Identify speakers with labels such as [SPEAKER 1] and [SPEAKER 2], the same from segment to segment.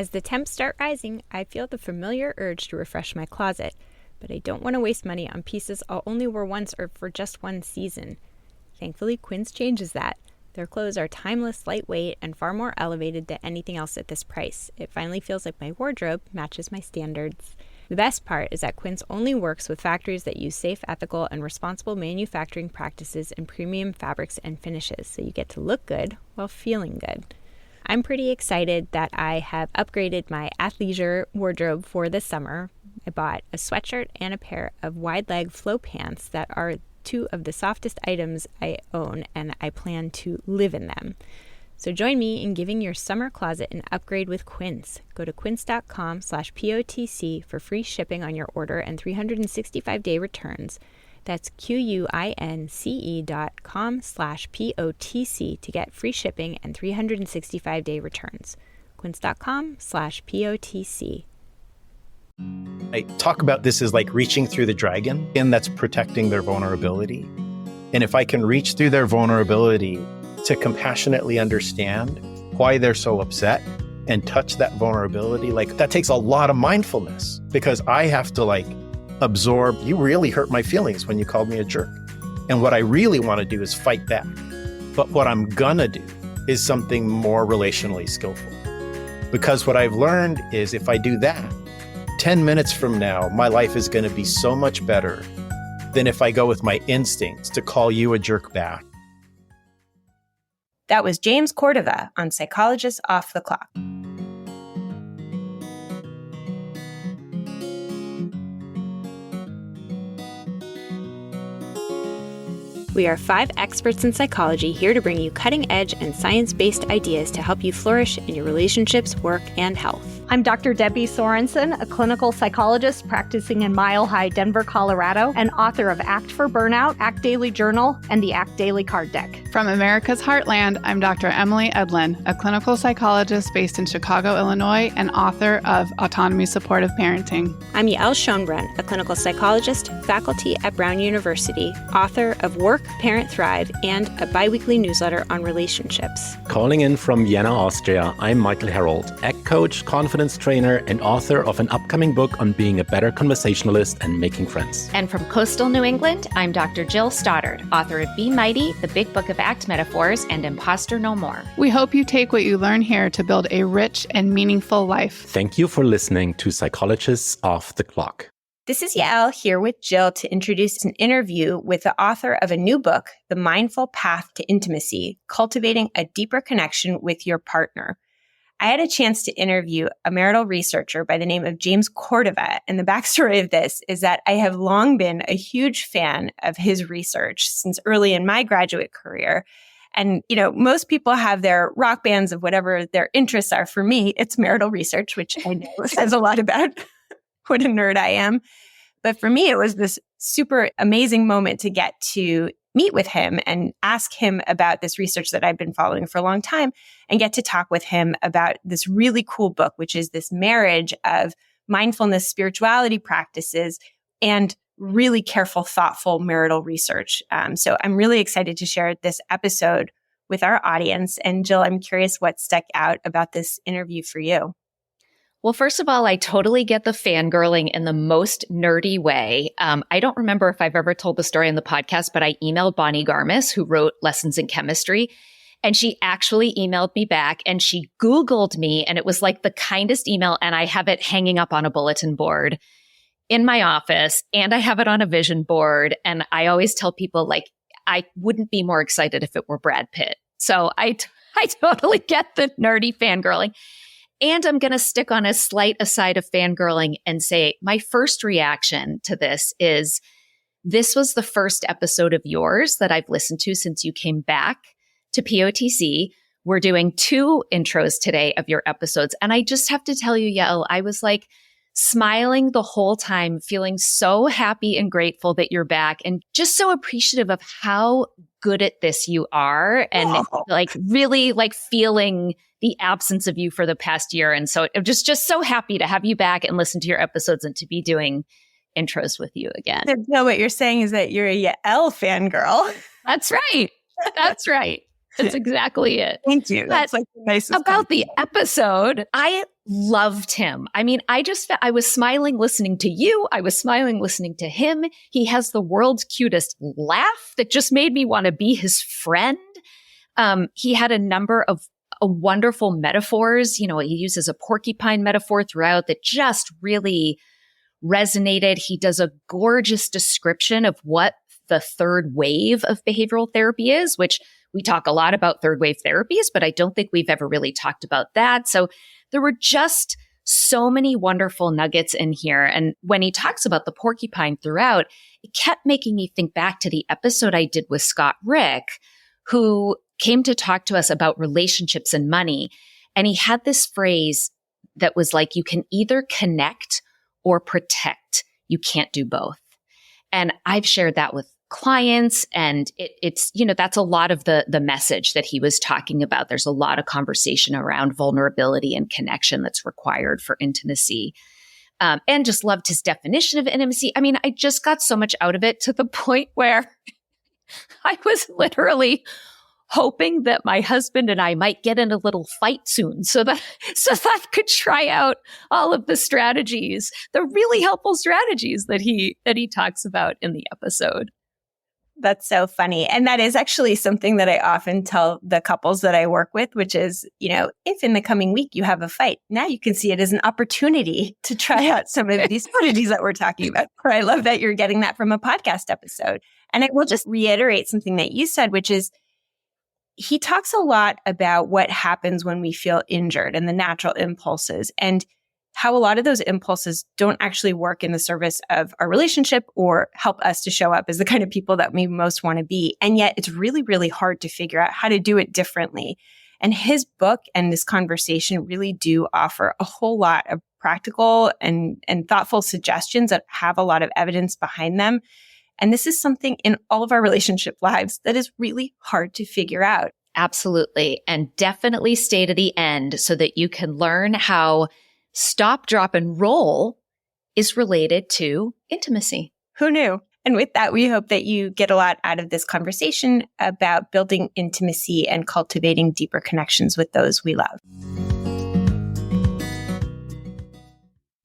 [SPEAKER 1] As the temps start rising, I feel the familiar urge to refresh my closet, but I don't want to waste money on pieces I'll only wear once or for just one season. Thankfully, Quince changes that. Their clothes are timeless, lightweight, and far more elevated than anything else at this price. It finally feels like my wardrobe matches my standards. The best part is that Quince only works with factories that use safe, ethical, and responsible manufacturing practices and premium fabrics and finishes, so you get to look good while feeling good. I'm pretty excited that I have upgraded my athleisure wardrobe for this summer. I bought a sweatshirt and a pair of wide-leg flow pants that are two of the softest items I own, and I plan to live in them. So join me in giving your summer closet an upgrade with Quince. Go to quince.com/POTC for free shipping on your order and 365-day returns. That's QUINCE.com/POTC to get free shipping and 365-day returns. Quince.com/POTC.
[SPEAKER 2] I talk about this as like reaching through the dragon, and that's protecting their vulnerability. And if I can reach through their vulnerability to compassionately understand why they're so upset and touch that vulnerability, like that takes a lot of mindfulness, because I have to like absorb, you really hurt my feelings when you called me a jerk. And what I really want to do is fight back. But what I'm gonna do is something more relationally skillful. Because what I've learned is if I do that, 10 minutes from now, my life is going to be so much better than if I go with my instincts to call you a jerk back.
[SPEAKER 1] That was James Cordova on Psychologist Off the Clock. We are 5 experts in psychology here to bring you cutting-edge and science-based ideas to help you flourish in your relationships, work, and health.
[SPEAKER 3] I'm Dr. Debbie Sorensen, a clinical psychologist practicing in Mile High, Denver, Colorado, and author of Act for Burnout, Act Daily Journal, and the Act Daily Card Deck.
[SPEAKER 4] From America's Heartland, I'm Dr. Emily Edlin, a clinical psychologist based in Chicago, Illinois, and author of Autonomy Supportive Parenting.
[SPEAKER 1] I'm Yael Schoenbrunn, a clinical psychologist, faculty at Brown University, author of Work, Parent, Thrive, and a biweekly newsletter on relationships.
[SPEAKER 5] Calling in from Vienna, Austria, I'm Michael Herold, ACT coach, confidence trainer, and author of an upcoming book on being a better conversationalist and making friends.
[SPEAKER 6] And from coastal New England, I'm Dr. Jill Stoddard, author of Be Mighty, The Big Book of Act Metaphors, and Imposter No More.
[SPEAKER 4] We hope you take what you learn here to build a rich and meaningful life.
[SPEAKER 5] Thank you for listening to Psychologists Off the Clock.
[SPEAKER 1] This is Yael here with Jill to introduce an interview with the author of a new book, The Mindful Path to Intimacy, Cultivating a Deeper Connection with Your Partner. I had a chance to interview a marital researcher by the name of James Cordova, and the backstory of this is that I have long been a huge fan of his research since early in my graduate career. And, you know, most people have their rock bands of whatever their interests are. For me, it's marital research, which I know says a lot about what a nerd I am. But for me, it was this super amazing moment to get to meet with him and ask him about this research that I've been following for a long time and get to talk with him about this really cool book, which is this marriage of mindfulness, spirituality practices, and really careful, thoughtful marital research. So I'm really excited to share this episode with our audience. And Jill, I'm curious what stuck out about this interview for you.
[SPEAKER 6] Well, first of all, I totally get the fangirling in the most nerdy way. I don't remember if I've ever told the story on the podcast, but I emailed Bonnie Garmis, who wrote Lessons in Chemistry, and she actually emailed me back and she Googled me, and it was like the kindest email, and I have it hanging up on a bulletin board in my office, and I have it on a vision board. And I always tell people, like, I wouldn't be more excited if it were Brad Pitt. So I totally get the nerdy fangirling. And I'm going to stick on a slight aside of fangirling and say my first reaction to this is this was the first episode of yours that I've listened to since you came back to POTC. We're doing 2 intros today of your episodes. And I just have to tell you, Yael, I was like smiling the whole time, feeling so happy and grateful that you're back and just so appreciative of how good at this you are and like really like feeling the absence of you for the past year. And so I'm just so happy to have you back and listen to your episodes and to be doing intros with you again.
[SPEAKER 1] No, what you're saying is that you're a Yael fangirl.
[SPEAKER 6] That's right. That's right. That's exactly it.
[SPEAKER 1] Thank you. That's like the nicest
[SPEAKER 6] about the episode. I loved him. I mean, I was smiling listening to you. I was smiling listening to him. He has the world's cutest laugh that just made me want to be his friend. He had a number of wonderful metaphors. You know, he uses a porcupine metaphor throughout that just really resonated. He does a gorgeous description of what the third wave of behavioral therapy is, which we talk a lot about third wave therapies, but I don't think we've ever really talked about that. So there were just so many wonderful nuggets in here. And when he talks about the porcupine throughout, it kept making me think back to the episode I did with Scott Rick, who came to talk to us about relationships and money. And he had this phrase that was like, you can either connect or protect. You can't do both. And I've shared that with clients, and it's, you know, that's a lot of the message that he was talking about. There's a lot of conversation around vulnerability and connection that's required for intimacy. And just loved his definition of intimacy. I mean, I just got so much out of it to the point where I was literally hoping that my husband and I might get in a little fight soon so that I could try out all of the strategies, the really helpful strategies that he talks about in the episode.
[SPEAKER 1] That's so funny. And that is actually something that I often tell the couples that I work with, which is, you know, if in the coming week you have a fight, now you can see it as an opportunity to try out some of these strategies that we're talking about. Or I love that you're getting that from a podcast episode. And I will just reiterate something that you said, which is he talks a lot about what happens when we feel injured and the natural impulses, and how a lot of those impulses don't actually work in the service of our relationship or help us to show up as the kind of people that we most want to be. And yet it's really, really hard to figure out how to do it differently. And his book and this conversation really do offer a whole lot of practical and thoughtful suggestions that have a lot of evidence behind them. And this is something in all of our relationship lives that is really hard to figure out.
[SPEAKER 6] Absolutely. And definitely stay to the end so that you can learn how stop, drop, and roll is related to intimacy.
[SPEAKER 1] Who knew? And with that, we hope that you get a lot out of this conversation about building intimacy and cultivating deeper connections with those we love.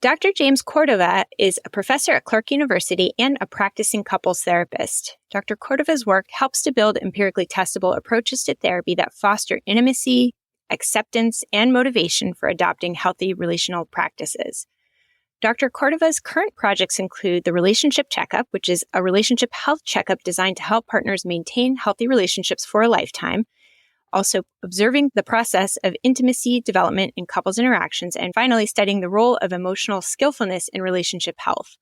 [SPEAKER 1] Dr. James Cordova is a professor at Clark University and a practicing couples therapist. Dr. Cordova's work helps to build empirically testable approaches to therapy that foster intimacy, acceptance, and motivation for adopting healthy relational practices. Dr. Cordova's current projects include the Relationship Checkup, which is a relationship health checkup designed to help partners maintain healthy relationships for a lifetime, also observing the process of intimacy development in couples interactions, and finally studying the role of emotional skillfulness in relationship health.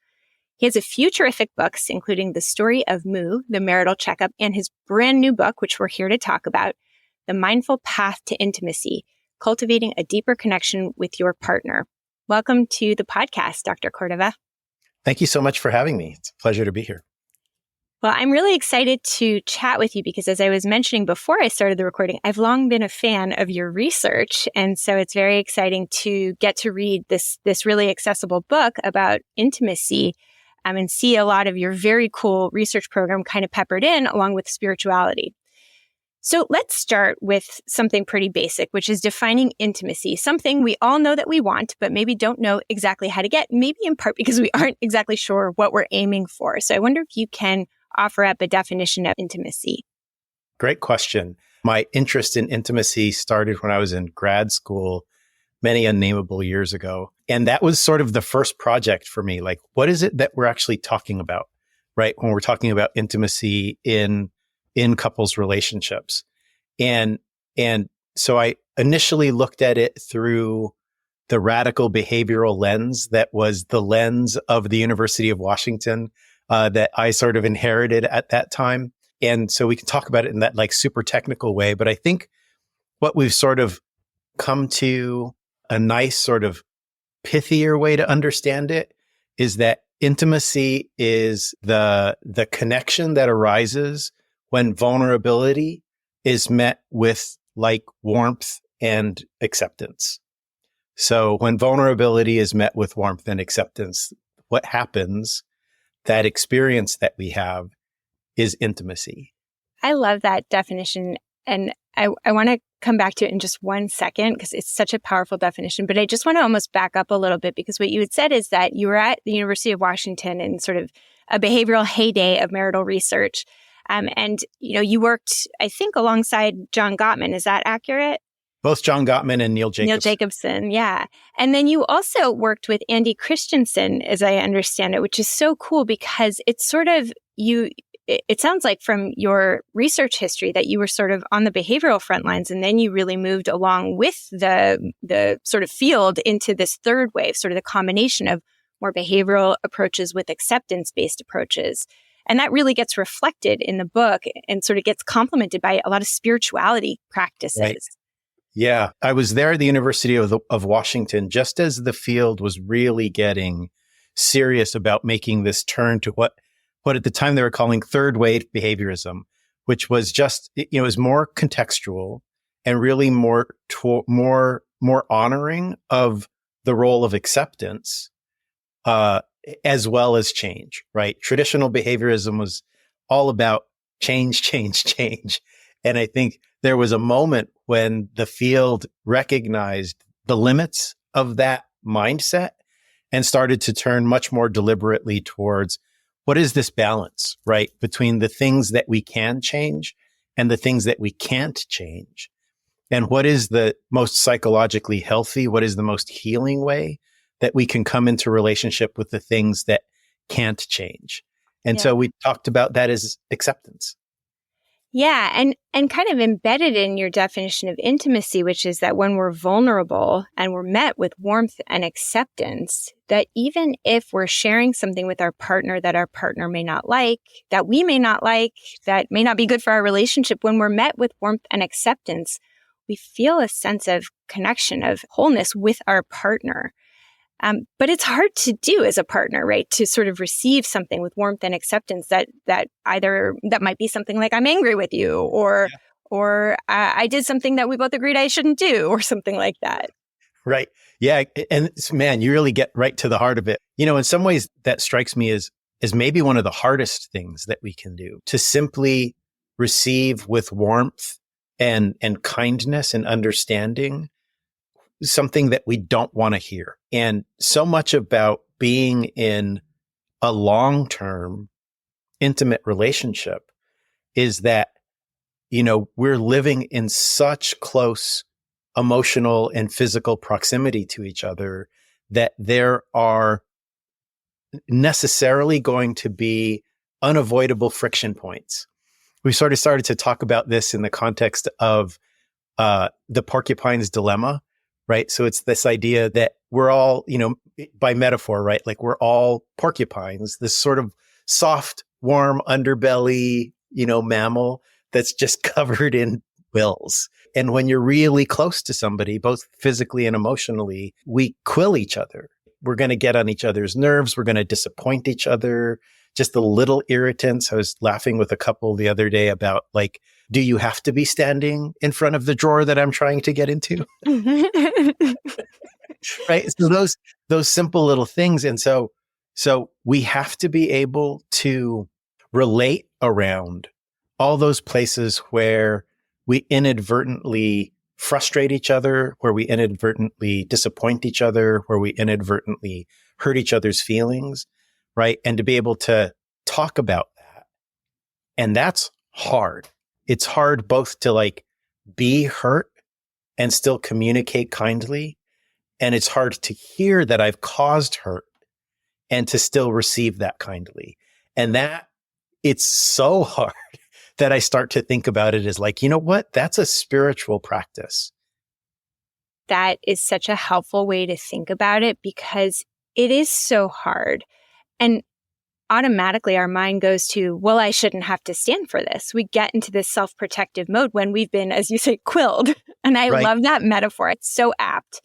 [SPEAKER 1] He has a few terrific books, including The Story of Moo, The Marital Checkup, and his brand new book, which we're here to talk about, The Mindful Path to Intimacy, Cultivating a Deeper Connection with Your Partner. Welcome to the podcast, Dr. Cordova.
[SPEAKER 2] Thank you so much for having me. It's a pleasure to be here.
[SPEAKER 1] Well, I'm really excited to chat with you because, as I was mentioning before I started the recording, I've long been a fan of your research. And so it's very exciting to get to read this really accessible book about intimacy and see a lot of your very cool research program kind of peppered in along with spirituality. So let's start with something pretty basic, which is defining intimacy, something we all know that we want, but maybe don't know exactly how to get, maybe in part because we aren't exactly sure what we're aiming for. So I wonder if you can offer up a definition of intimacy.
[SPEAKER 2] Great question. My interest in intimacy started when I was in grad school many unnameable years ago. And that was sort of the first project for me. Like, what is it that we're actually talking about, right? When we're talking about intimacy in couples relationships. And so I initially looked at it through the radical behavioral lens that was the lens of the University of Washington that I sort of inherited at that time. And so we can talk about it in that like super technical way. But I think what we've sort of come to a nice sort of pithier way to understand it is that intimacy is the connection that arises when vulnerability is met with like warmth and acceptance. So when vulnerability is met with warmth and acceptance, what happens, that experience that we have is intimacy.
[SPEAKER 1] I love that definition. And I want to come back to it in just one second because it's such a powerful definition. But I just want to almost back up a little bit because what you had said is that you were at the University of Washington in sort of a behavioral heyday of marital research. And, you worked, I think, alongside John Gottman. Is that accurate?
[SPEAKER 2] Both John Gottman and Neil Jacobson.
[SPEAKER 1] Neil Jacobson, yeah. And then you also worked with Andy Christensen, as I understand it, which is so cool because it's sort of it sounds like from your research history that you were sort of on the behavioral front lines, and then you really moved along with the sort of field into this third wave, sort of the combination of more behavioral approaches with acceptance-based approaches. And that really gets reflected in the book and sort of gets complemented by a lot of spirituality practices.
[SPEAKER 2] Right. Yeah, I was there at the University of Washington just as the field was really getting serious about making this turn to what at the time they were calling third wave behaviorism, which was just, it was more contextual and really more honoring of the role of acceptance, as well as change, right? Traditional behaviorism was all about change. And I think there was a moment when the field recognized the limits of that mindset and started to turn much more deliberately towards what is this balance, right? Between the things that we can change and the things that we can't change. And what is the most psychologically healthy? What is the most healing way that we can come into relationship with the things that can't change? And so we talked about that as acceptance.
[SPEAKER 1] Yeah. And kind of embedded in your definition of intimacy, which is that when we're vulnerable and we're met with warmth and acceptance, that even if we're sharing something with our partner that our partner may not like, that we may not like, that may not be good for our relationship, when we're met with warmth and acceptance, we feel a sense of connection, of wholeness with our partner. But it's hard to do as a partner, right? To sort of receive something with warmth and acceptance that might be something like I'm angry with you, or I did something that we both agreed I shouldn't do, or something like that.
[SPEAKER 2] Right. Yeah. And man, you really get right to the heart of it. In some ways that strikes me as maybe one of the hardest things that we can do, to simply receive with warmth and kindness and understanding something that we don't want to hear. And so much about being in a long-term intimate relationship is that, we're living in such close emotional and physical proximity to each other that there are necessarily going to be unavoidable friction points. We sort of started to talk about this in the context of the porcupine's dilemma, right? So it's this idea that we're all, by metaphor, right? Like we're all porcupines, this sort of soft, warm underbelly, mammal that's just covered in quills. And when you're really close to somebody, both physically and emotionally, we quill each other. We're going to get on each other's nerves. We're going to disappoint each other. Just the little irritants. I was laughing with a couple the other day about like, do you have to be standing in front of the drawer that I'm trying to get into? Right. So those simple little things. And so we have to be able to relate around all those places where we inadvertently frustrate each other, where we inadvertently disappoint each other, where we inadvertently hurt each other's feelings, right? And to be able to talk about that. And that's hard. It's hard both to like be hurt and still communicate kindly. And it's hard to hear that I've caused hurt and to still receive that kindly. And that it's so hard that I start to think about it as like, you know what? That's a spiritual practice.
[SPEAKER 1] That is such a helpful way to think about it because it is so hard. And automatically our mind goes to, well, I shouldn't have to stand for this. We get into this self-protective mode when we've been, as you say, quilled. And I love that metaphor. It's so apt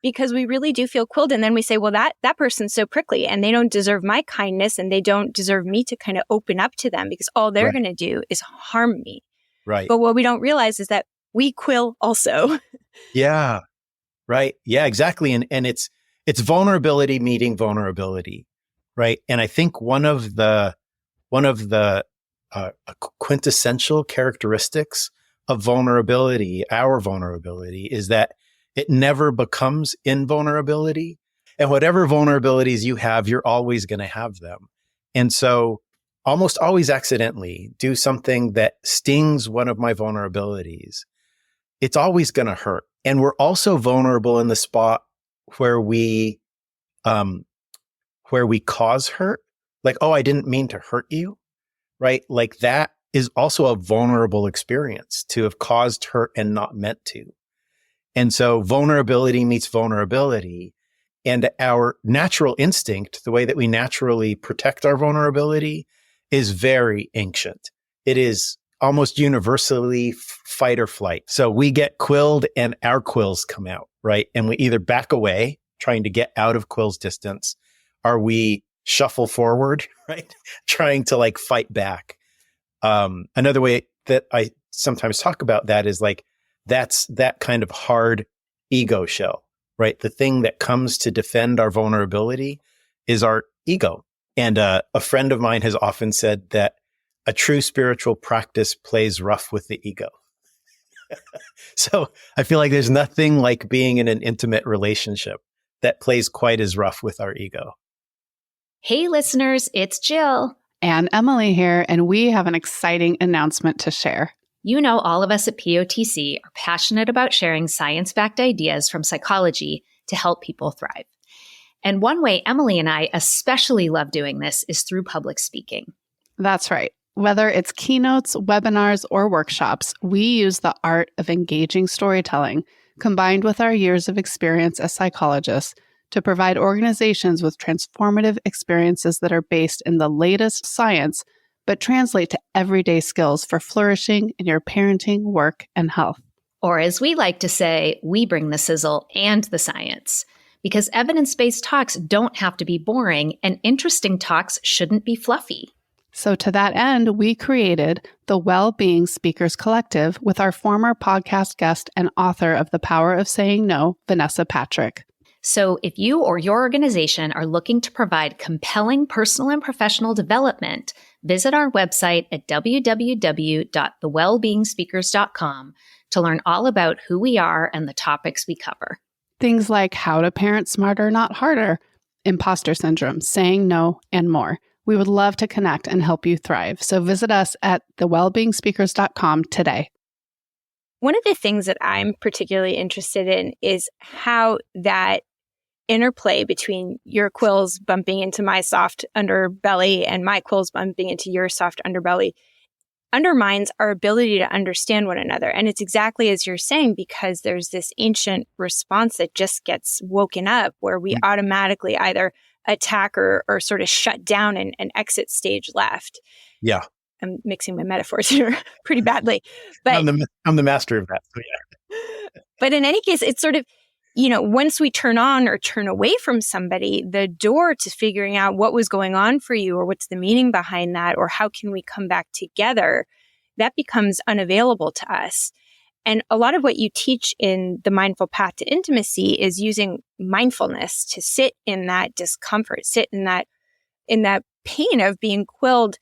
[SPEAKER 1] because we really do feel quilled. And then we say, well, that person's so prickly and they don't deserve my kindness and they don't deserve me to kind of open up to them because all they're going to do is harm me.
[SPEAKER 2] Right.
[SPEAKER 1] But what we don't realize is that we quill also.
[SPEAKER 2] Yeah. Right. Yeah, exactly. And it's vulnerability meeting vulnerability. Right. And I think one of the quintessential characteristics of vulnerability, our vulnerability, is that it never becomes invulnerability. And whatever vulnerabilities you have, you're always going to have them. And so almost always accidentally do something that stings one of my vulnerabilities. It's always going to hurt. And we're also vulnerable in the spot where we cause hurt. Like, oh, I didn't mean to hurt you, right? Like that is also a vulnerable experience, to have caused hurt and not meant to. And so vulnerability meets vulnerability. And our natural instinct, the way that we naturally protect our vulnerability, is very ancient. It is almost universally fight or flight. So we get quilled and our quills come out, right? And we either back away, trying to get out of quill's distance, or we shuffle forward, right? Trying to like fight back. Another way that I sometimes talk about that is like, that's that kind of hard ego shell, right? The thing that comes to defend our vulnerability is our ego. And a friend of mine has often said that a true spiritual practice plays rough with the ego. So I feel like there's nothing like being in an intimate relationship that plays quite as rough with our ego.
[SPEAKER 6] Hey, listeners, it's Jill.
[SPEAKER 4] And Emily here, and we have an exciting announcement to share.
[SPEAKER 6] You know, all of us at POTC are passionate about sharing science-backed ideas from psychology to help people thrive. And one way Emily and I especially love doing this is through public speaking.
[SPEAKER 4] That's right. Whether it's keynotes, webinars, or workshops, we use the art of engaging storytelling, combined with our years of experience as psychologists, to provide organizations with transformative experiences that are based in the latest science, but translate to everyday skills for flourishing in your parenting, work, and health.
[SPEAKER 6] Or as we like to say, we bring the sizzle and the science. Because evidence-based talks don't have to be boring, and interesting talks shouldn't be fluffy.
[SPEAKER 4] So to that end, we created the Well-Being Speakers Collective with our former podcast guest and author of The Power of Saying No, Vanessa Patrick.
[SPEAKER 6] So if you or your organization are looking to provide compelling personal and professional development, visit our website at www.thewellbeingspeakers.com to learn all about who we are and the topics we cover.
[SPEAKER 4] Things like how to parent smarter, not harder, imposter syndrome, saying no, and more. We would love to connect and help you thrive. So visit us at thewellbeingspeakers.com today.
[SPEAKER 1] One of the things that I'm particularly interested in is how that interplay between your quills bumping into my soft underbelly and my quills bumping into your soft underbelly undermines our ability to understand one another. And it's exactly as you're saying, because there's this ancient response that just gets woken up where we automatically either attack or sort of shut down and exit stage left.
[SPEAKER 2] Yeah.
[SPEAKER 1] I'm mixing my metaphors here pretty badly. But
[SPEAKER 2] I'm the master of that. So yeah.
[SPEAKER 1] But in any case, it's sort of, once we turn on or turn away from somebody, the door to figuring out what was going on for you or what's the meaning behind that or how can we come back together, that becomes unavailable to us. And a lot of what you teach in the Mindful Path to Intimacy is using mindfulness to sit in that discomfort, sit in that pain of being quilled,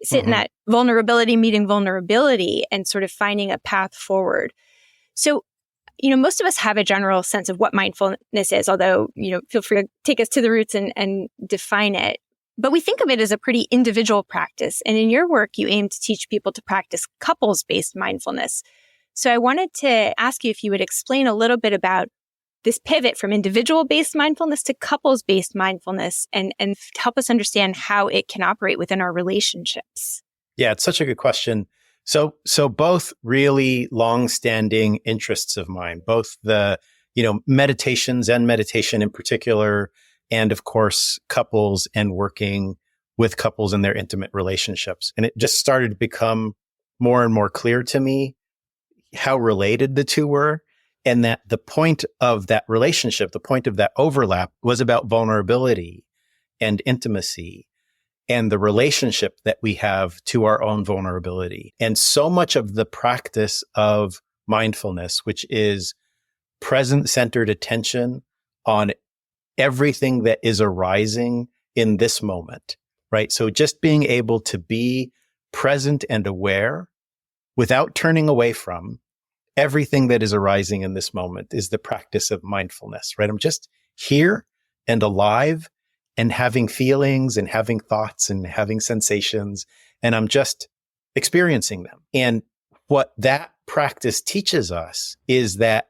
[SPEAKER 1] sit in that vulnerability meeting vulnerability and sort of finding a path forward. So, most of us have a general sense of what mindfulness is, although, feel free to take us to the roots and define it. But we think of it as a pretty individual practice. And in your work, you aim to teach people to practice couples-based mindfulness. So I wanted to ask you if you would explain a little bit about this pivot from individual-based mindfulness to couples-based mindfulness and help us understand how it can operate within our relationships.
[SPEAKER 2] Yeah, it's such a good question. So both really long-standing interests of mine, both the, meditations and meditation in particular, and of course, couples and working with couples in their intimate relationships. And it just started to become more and more clear to me how related the two were, and that the point of that relationship, the point of that overlap was about vulnerability and intimacy and the relationship that we have to our own vulnerability. And so much of the practice of mindfulness, which is present-centered attention on everything that is arising in this moment, right? So just being able to be present and aware without turning away from everything that is arising in this moment is the practice of mindfulness, right? I'm just here and alive and having feelings and having thoughts and having sensations, and I'm just experiencing them. And what that practice teaches us is that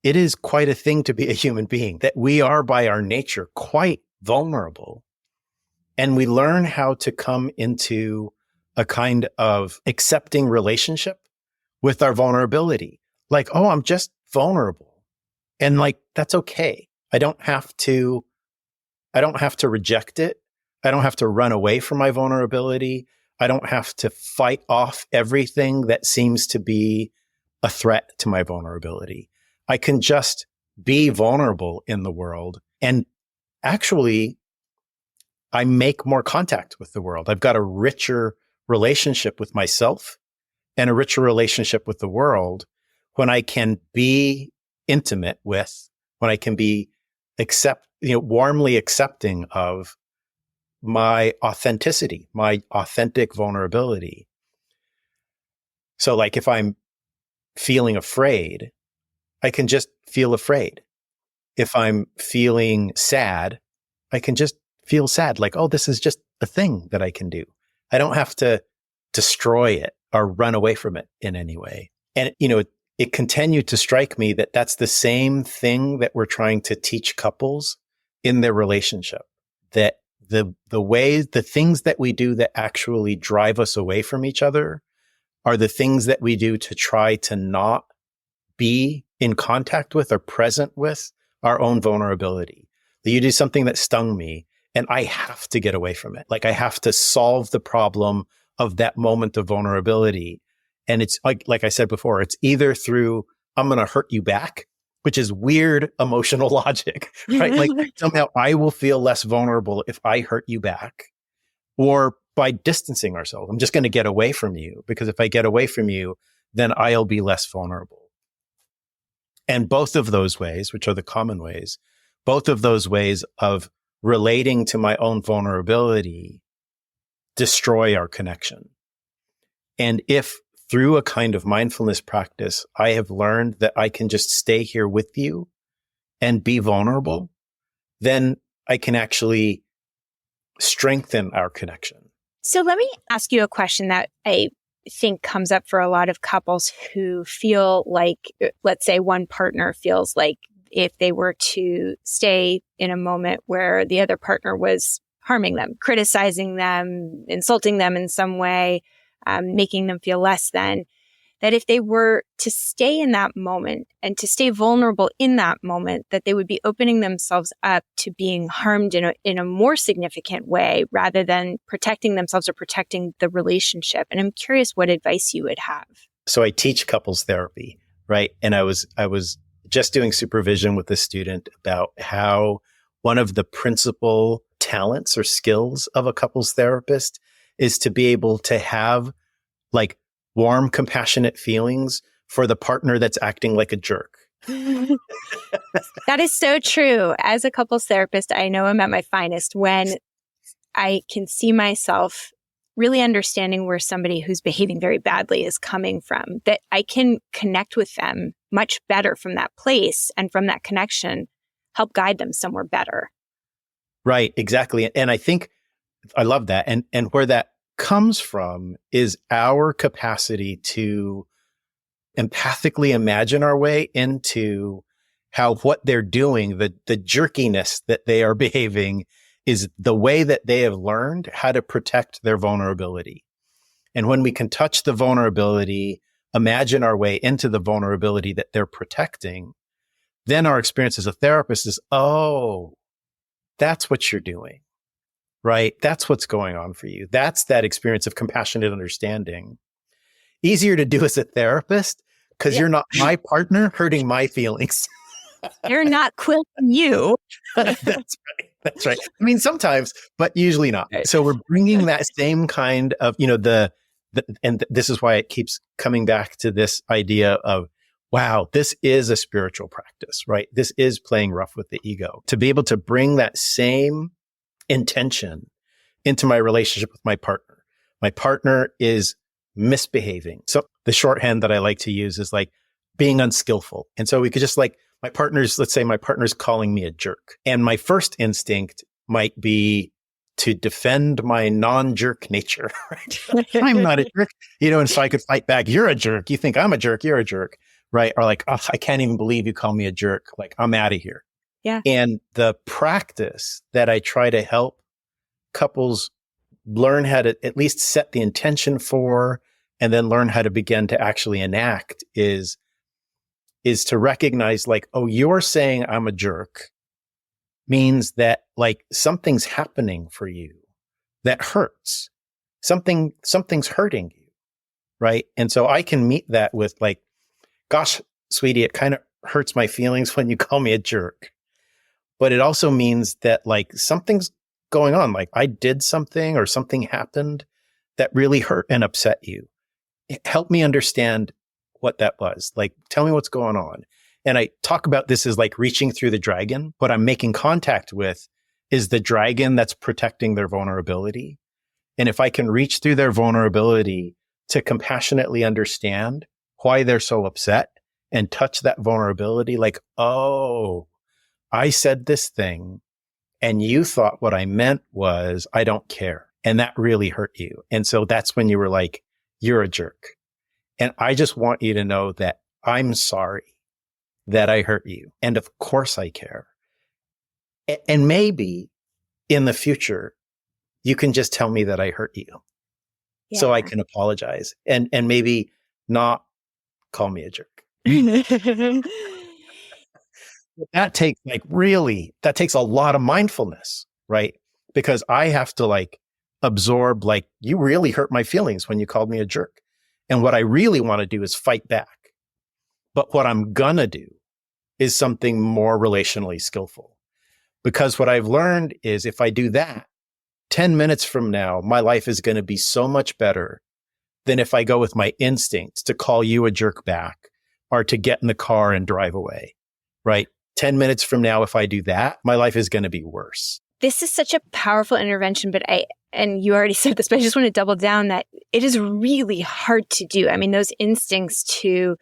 [SPEAKER 2] it is quite a thing to be a human being, that we are by our nature quite vulnerable. And we learn how to come into a kind of accepting relationship with our vulnerability. Like, oh, I'm just vulnerable. And like, that's okay. I don't have to reject it. I don't have to run away from my vulnerability. I don't have to fight off everything that seems to be a threat to my vulnerability. I can just be vulnerable in the world. And actually, I make more contact with the world. I've got a richer relationship with myself and a richer relationship with the world when I can be intimate with, when I can be warmly accepting of my authenticity, my authentic vulnerability. So like if I'm feeling afraid, I can just feel afraid. If I'm feeling sad, I can just feel sad. Like, oh, this is just a thing that I can do. I don't have to destroy it or run away from it in any way. And, it continued to strike me that that's the same thing that we're trying to teach couples in their relationship, that the things that we do that actually drive us away from each other are the things that we do to try to not be in contact with or present with our own vulnerability. That you do something that stung me and I have to get away from it. Like I have to solve the problem of that moment of vulnerability. And it's like I said before, it's either through, I'm going to hurt you back, which is weird emotional logic, right? Like somehow I will feel less vulnerable if I hurt you back, or by distancing ourselves. I'm just going to get away from you because if I get away from you, then I'll be less vulnerable. And both of those ways, which are the common ways, both of those ways of relating to my own vulnerability destroy our connection. And if through a kind of mindfulness practice, I have learned that I can just stay here with you and be vulnerable, then I can actually strengthen our connection.
[SPEAKER 1] So let me ask you a question that I think comes up for a lot of couples who feel like, let's say one partner feels like if they were to stay in a moment where the other partner was harming them, criticizing them, insulting them in some way, making them feel less than, that if they were to stay in that moment and to stay vulnerable in that moment, that they would be opening themselves up to being harmed in a more significant way rather than protecting themselves or protecting the relationship. And I'm curious what advice you would have.
[SPEAKER 2] So I teach couples therapy, right? And I was just doing supervision with a student about how one of the principal talents or skills of a couples therapist is to be able to have like warm, compassionate feelings for the partner that's acting like a jerk.
[SPEAKER 1] That is so true. As a couples therapist, I know I'm at my finest when I can see myself really understanding where somebody who's behaving very badly is coming from, that I can connect with them much better from that place and from that connection, help guide them somewhere better.
[SPEAKER 2] Right, exactly. And I think I love that. And where that comes from is our capacity to empathically imagine our way into how what they're doing, the jerkiness that they are behaving is the way that they have learned how to protect their vulnerability. And when we can touch the vulnerability, imagine our way into the vulnerability that they're protecting, then our experience as a therapist is, oh, that's what you're doing, right? That's what's going on for you. That's that experience of compassionate understanding. Easier to do as a therapist because you're not my partner hurting my feelings.
[SPEAKER 1] They're not quilting you.
[SPEAKER 2] That's right. That's right. I mean, sometimes, but usually not. Right. So we're bringing that same kind of, and this is why it keeps coming back to this idea of, wow, this is a spiritual practice, right? This is playing rough with the ego. To be able to bring that same intention into my relationship with my partner. My partner is misbehaving. So the shorthand that I like to use is like being unskillful. And so we could just like let's say my partner's calling me a jerk. And my first instinct might be to defend my non-jerk nature, right? I'm not a jerk, and so I could fight back. You're a jerk. You think I'm a jerk. You're a jerk, right? Or like, oh, I can't even believe you call me a jerk. Like, I'm out of here.
[SPEAKER 1] Yeah.
[SPEAKER 2] And the practice that I try to help couples learn how to at least set the intention for, and then learn how to begin to actually enact is to recognize like, oh, you're saying I'm a jerk means that like something's happening for you that hurts. Something's hurting you, right? And so I can meet that with like, gosh, sweetie, it kind of hurts my feelings when you call me a jerk. But it also means that like something's going on. Like I did something or something happened that really hurt and upset you. Help me understand what that was. Like, tell me what's going on. And I talk about this as like reaching through the dragon. What I'm making contact with is the dragon that's protecting their vulnerability. And if I can reach through their vulnerability to compassionately understand why they're so upset and touch that vulnerability, like, oh, I said this thing and you thought what I meant was, I don't care. And that really hurt you. And so that's when you were like, you're a jerk. And I just want you to know that I'm sorry that I hurt you. And of course I care. And maybe in the future, you can just tell me that I hurt you.
[SPEAKER 1] Yeah.
[SPEAKER 2] So I can apologize and maybe not call me a jerk. That takes a lot of mindfulness, right? Because I have to like absorb, like, you really hurt my feelings when you called me a jerk. And what I really want to do is fight back. But what I'm gonna do is something more relationally skillful. Because what I've learned is if I do that, 10 minutes from now, my life is going to be so much better than if I go with my instincts to call you a jerk back or to get in the car and drive away, right? 10 minutes from now, if I do that, my life is going to be worse.
[SPEAKER 1] This is such a powerful intervention, and you already said this, but I just want to double down that it is really hard to do. I mean, those instincts to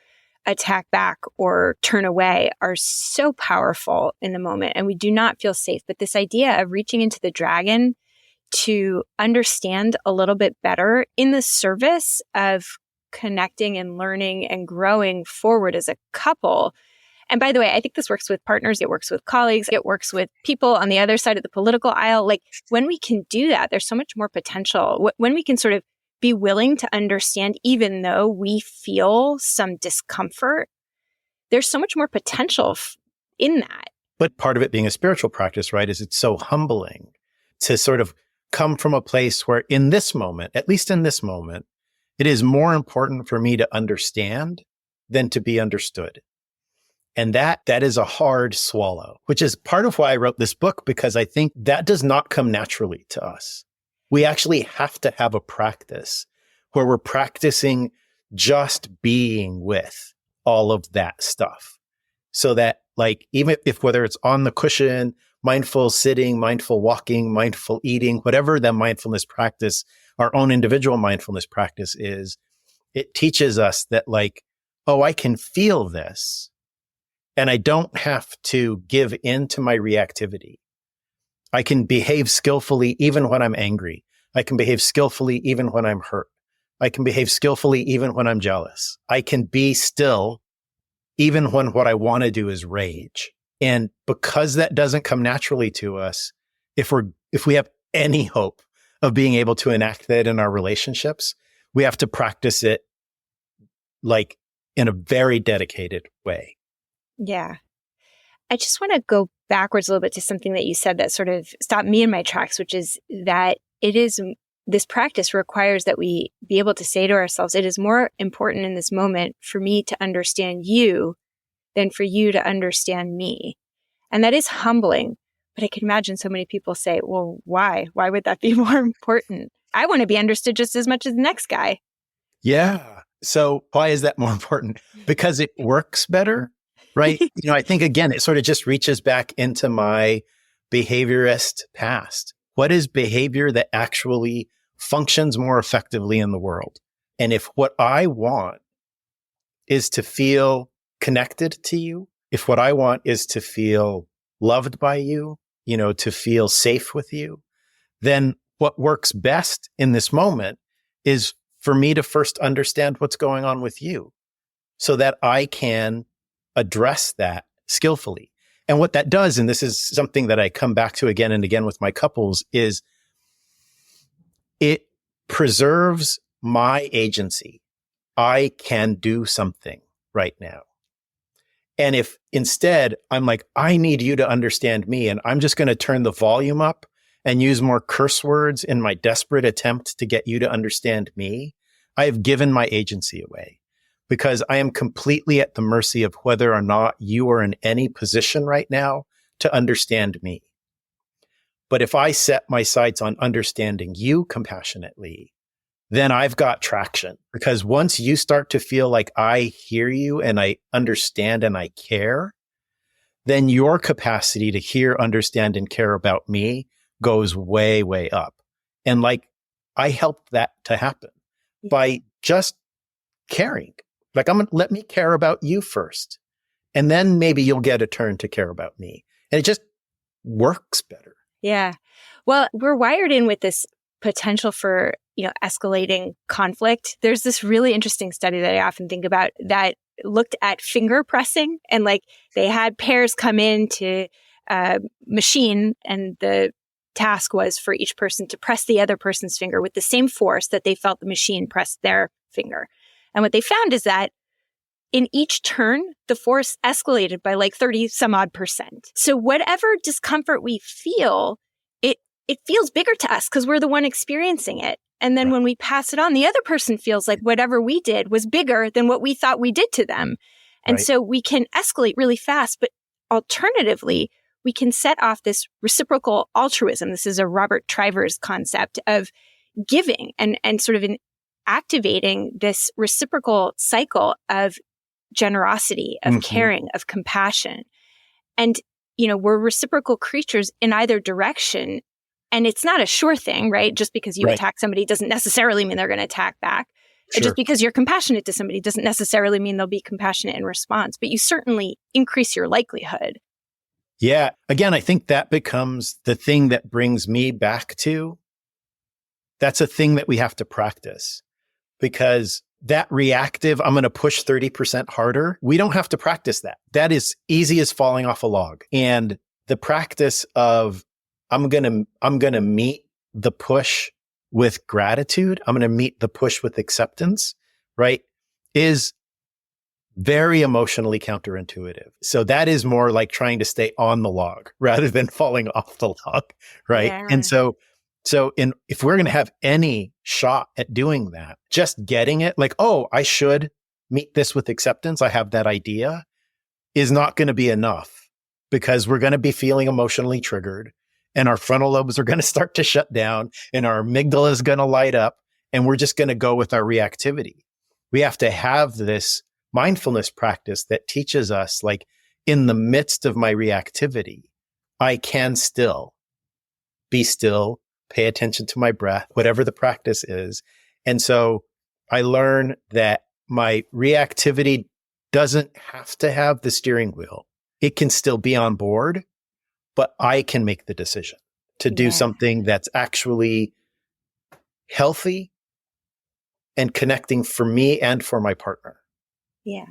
[SPEAKER 1] attack back or turn away are so powerful in the moment, and we do not feel safe. But this idea of reaching into the dragon to understand a little bit better in the service of connecting and learning and growing forward as a couple. And by the way, I think this works with partners, it works with colleagues, it works with people on the other side of the political aisle. Like when we can do that, there's so much more potential. When we can sort of be willing to understand, even though we feel some discomfort, there's so much more potential in that.
[SPEAKER 2] But part of it being a spiritual practice, right, is it's so humbling to sort of come from a place where in this moment, at least in this moment, it is more important for me to understand than to be understood. And that is a hard swallow, which is part of why I wrote this book, because I think that does not come naturally to us. We actually have to have a practice where we're practicing just being with all of that stuff. So that like, even if whether it's on the cushion, mindful sitting, mindful walking, mindful eating, whatever that mindfulness practice, our own individual mindfulness practice is, it teaches us that like, oh, I can feel this and I don't have to give in to my reactivity. I can behave skillfully even when I'm angry. I can behave skillfully even when I'm hurt. I can behave skillfully even when I'm jealous. I can be still even when what I want to do is rage. And because that doesn't come naturally to us, if we have any hope of being able to enact that in our relationships, we have to practice it like in a very dedicated way.
[SPEAKER 1] Yeah. I just want to go backwards a little bit to something that you said that sort of stopped me in my tracks, which is that this practice requires that we be able to say to ourselves, it is more important in this moment for me to understand you than for you to understand me. And that is humbling. But I can imagine so many people say, well, why? Why would that be more important? I want to be understood just as much as the next guy.
[SPEAKER 2] Yeah. So why is that more important? Because it works better, right? I think, again, it sort of just reaches back into my behaviorist past. What is behavior that actually functions more effectively in the world? And if what I want is to feel connected to you, if what I want is to feel loved by you, to feel safe with you, then what works best in this moment is for me to first understand what's going on with you so that I can address that skillfully. And what that does, and this is something that I come back to again and again with my couples, is it preserves my agency. I can do something right now. And if instead I'm like, I need you to understand me, and I'm just going to turn the volume up and use more curse words in my desperate attempt to get you to understand me, I have given my agency away because I am completely at the mercy of whether or not you are in any position right now to understand me. But if I set my sights on understanding you compassionately, then I've got traction. Because once you start to feel like I hear you and I understand and I care, then your capacity to hear, understand, and care about me goes way, way up. And I helped that to happen by just caring. Let me care about you first. And then maybe you'll get a turn to care about me. And it just works better.
[SPEAKER 1] Yeah. Well, we're wired in with this potential for, escalating conflict. There's this really interesting study that I often think about that looked at finger pressing, and they had pairs come into a machine, and the task was for each person to press the other person's finger with the same force that they felt the machine pressed their finger. And what they found is that in each turn, the force escalated by 30 some odd %. So whatever discomfort we feel, it feels bigger to us because we're the one experiencing it. And then when we pass it on, the other person feels like whatever we did was bigger than what we thought we did to them. And so we can escalate really fast. But alternatively, we can set off this reciprocal altruism. This is a Robert Trivers concept of giving and sort of activating this reciprocal cycle of generosity, of caring, of compassion. And, we're reciprocal creatures in either direction. And it's not a sure thing, right? Just because you attack somebody doesn't necessarily mean they're going to attack back. Sure. Just because you're compassionate to somebody doesn't necessarily mean they'll be compassionate in response, but you certainly increase your likelihood.
[SPEAKER 2] Yeah. Again, I think that becomes the thing that brings me back to, that's a thing that we have to practice, because that reactive, I'm going to push 30% harder. We don't have to practice that. That is easy as falling off a log. And the practice of, I'm going to meet the push with gratitude. I'm going to meet the push with acceptance, right? Is very emotionally counterintuitive. So that is more like trying to stay on the log rather than falling off the log, right? Yeah. And so if we're going to have any shot at doing that, just getting it I should meet this with acceptance, I have that idea, is not going to be enough, because we're going to be feeling emotionally triggered. And our frontal lobes are going to start to shut down, and our amygdala is going to light up, and we're just going to go with our reactivity. We have to have this mindfulness practice that teaches us, in the midst of my reactivity, I can still be still, pay attention to my breath, whatever the practice is. And so I learn that my reactivity doesn't have to have the steering wheel. It can still be on board, but I can make the decision to do something that's actually healthy and connecting for me and for my partner.
[SPEAKER 1] Yeah.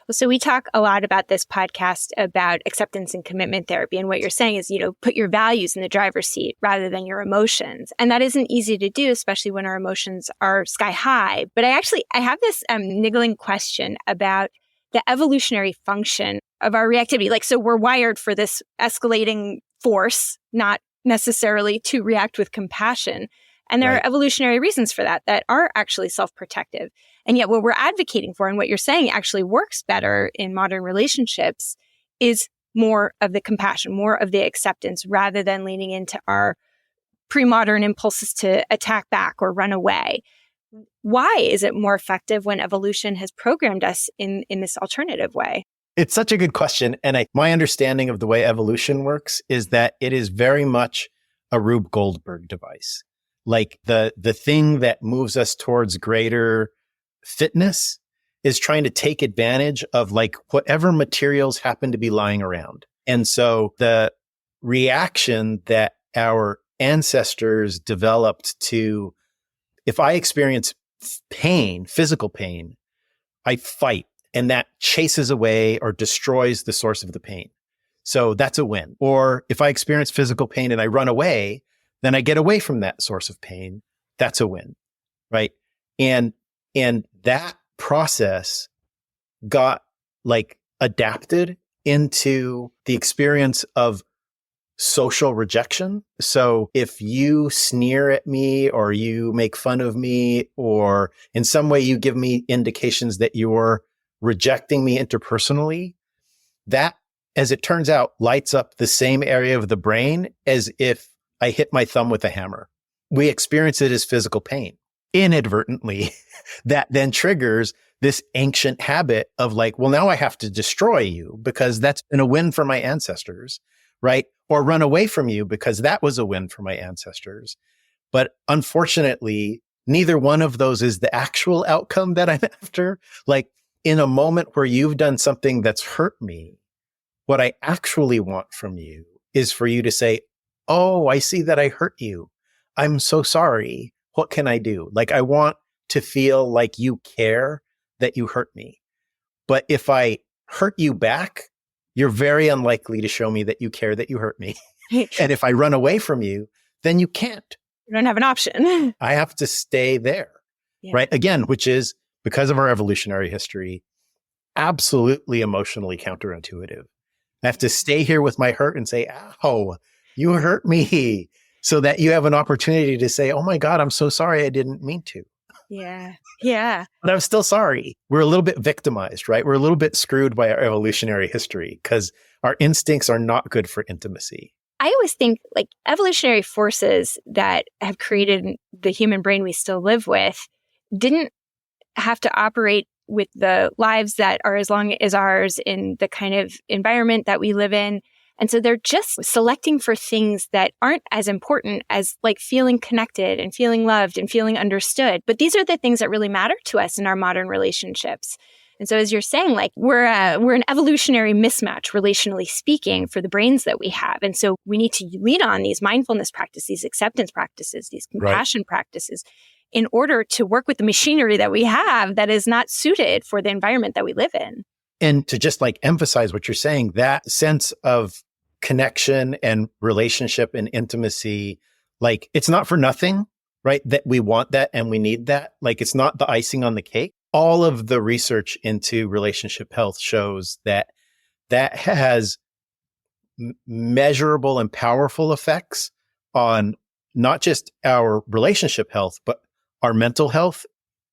[SPEAKER 1] Well, so we talk a lot about this podcast about acceptance and commitment therapy. And what you're saying is, put your values in the driver's seat rather than your emotions. And that isn't easy to do, especially when our emotions are sky high. But I have this niggling question about the evolutionary function of our reactivity. So we're wired for this escalating force, not necessarily to react with compassion. And there are evolutionary reasons for that are actually self-protective. And yet what we're advocating for and what you're saying actually works better in modern relationships is more of the compassion, more of the acceptance, rather than leaning into our pre-modern impulses to attack back or run away. Why is it more effective when evolution has programmed us in this alternative way?
[SPEAKER 2] It's such a good question. And my understanding of the way evolution works is that it is very much a Rube Goldberg device. like the thing that moves us towards greater fitness is trying to take advantage of like whatever materials happen to be lying around. And so the reaction that our ancestors developed to, if I experience pain, physical pain, I fight, and that chases away or destroys the source of the pain. So that's a win. Or if I experience physical pain and I run away, then I get away from that source of pain. That's a win, right? And that process got like adapted into the experience of social rejection. So if you sneer at me or you make fun of me or in some way you give me indications that you're rejecting me interpersonally, that, as it turns out, lights up the same area of the brain as if I hit my thumb with a hammer. We experience it as physical pain inadvertently. That then triggers this ancient habit of like, well, now I have to destroy you because that's been a win for my ancestors, right? Or run away from you because that was a win for my ancestors. But unfortunately, neither one of those is the actual outcome that I'm after. Like in a moment where you've done something that's hurt me, what I actually want from you is for you to say, oh, I see that I hurt you. I'm so sorry. What can I do? Like, I want to feel like you care that you hurt me. But if I hurt you back, you're very unlikely to show me that you care that you hurt me. And if I run away from you, then you can't.
[SPEAKER 1] You don't have an option.
[SPEAKER 2] I have to stay there, right? Again, which is, because of our evolutionary history, absolutely emotionally counterintuitive. I have to stay here with my hurt and say, ow, you hurt me, so that you have an opportunity to say, oh my God, I'm so sorry. I didn't mean to.
[SPEAKER 1] Yeah. Yeah.
[SPEAKER 2] But I'm still sorry. We're a little bit victimized, right? We're a little bit screwed by our evolutionary history because our instincts are not good for intimacy.
[SPEAKER 1] I always think like evolutionary forces that have created the human brain we still live with didn't have to operate with the lives that are as long as ours in the kind of environment that we live in. And so they're just selecting for things that aren't as important as like feeling connected and feeling loved and feeling understood. But these are the things that really matter to us in our modern relationships. And so as you're saying, like we're an evolutionary mismatch, relationally speaking, for the brains that we have. And so we need to lean on these mindfulness practices, these acceptance practices, these compassion practices in order to work with the machinery that we have that is not suited for the environment that we live in.
[SPEAKER 2] And to just like emphasize what you're saying, that sense of connection and relationship and intimacy, like it's not for nothing, right? That we want that and we need that. Like it's not the icing on the cake. All of the research into relationship health shows that that has measurable and powerful effects on not just our relationship health, but our mental health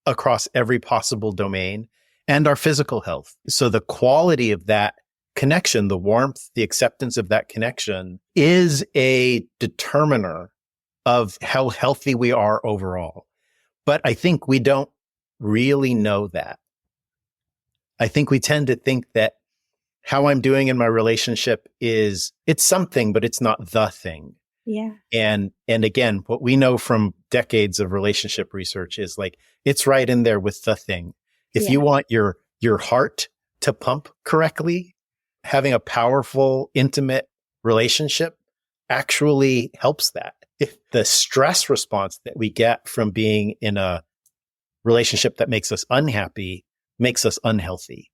[SPEAKER 2] across every possible domain, and our physical health. So the quality of that connection, the warmth, the acceptance of that connection is a determiner of how healthy we are overall. But I think we don't really know that. I think we tend to think that how I'm doing in my relationship it's something, but it's not the thing.
[SPEAKER 1] Yeah.
[SPEAKER 2] And again, what we know from decades of relationship research is like, it's right in there with the thing. If you want your heart to pump correctly, having a powerful, intimate relationship actually helps that. If the stress response that we get from being in a relationship that makes us unhappy makes us unhealthy.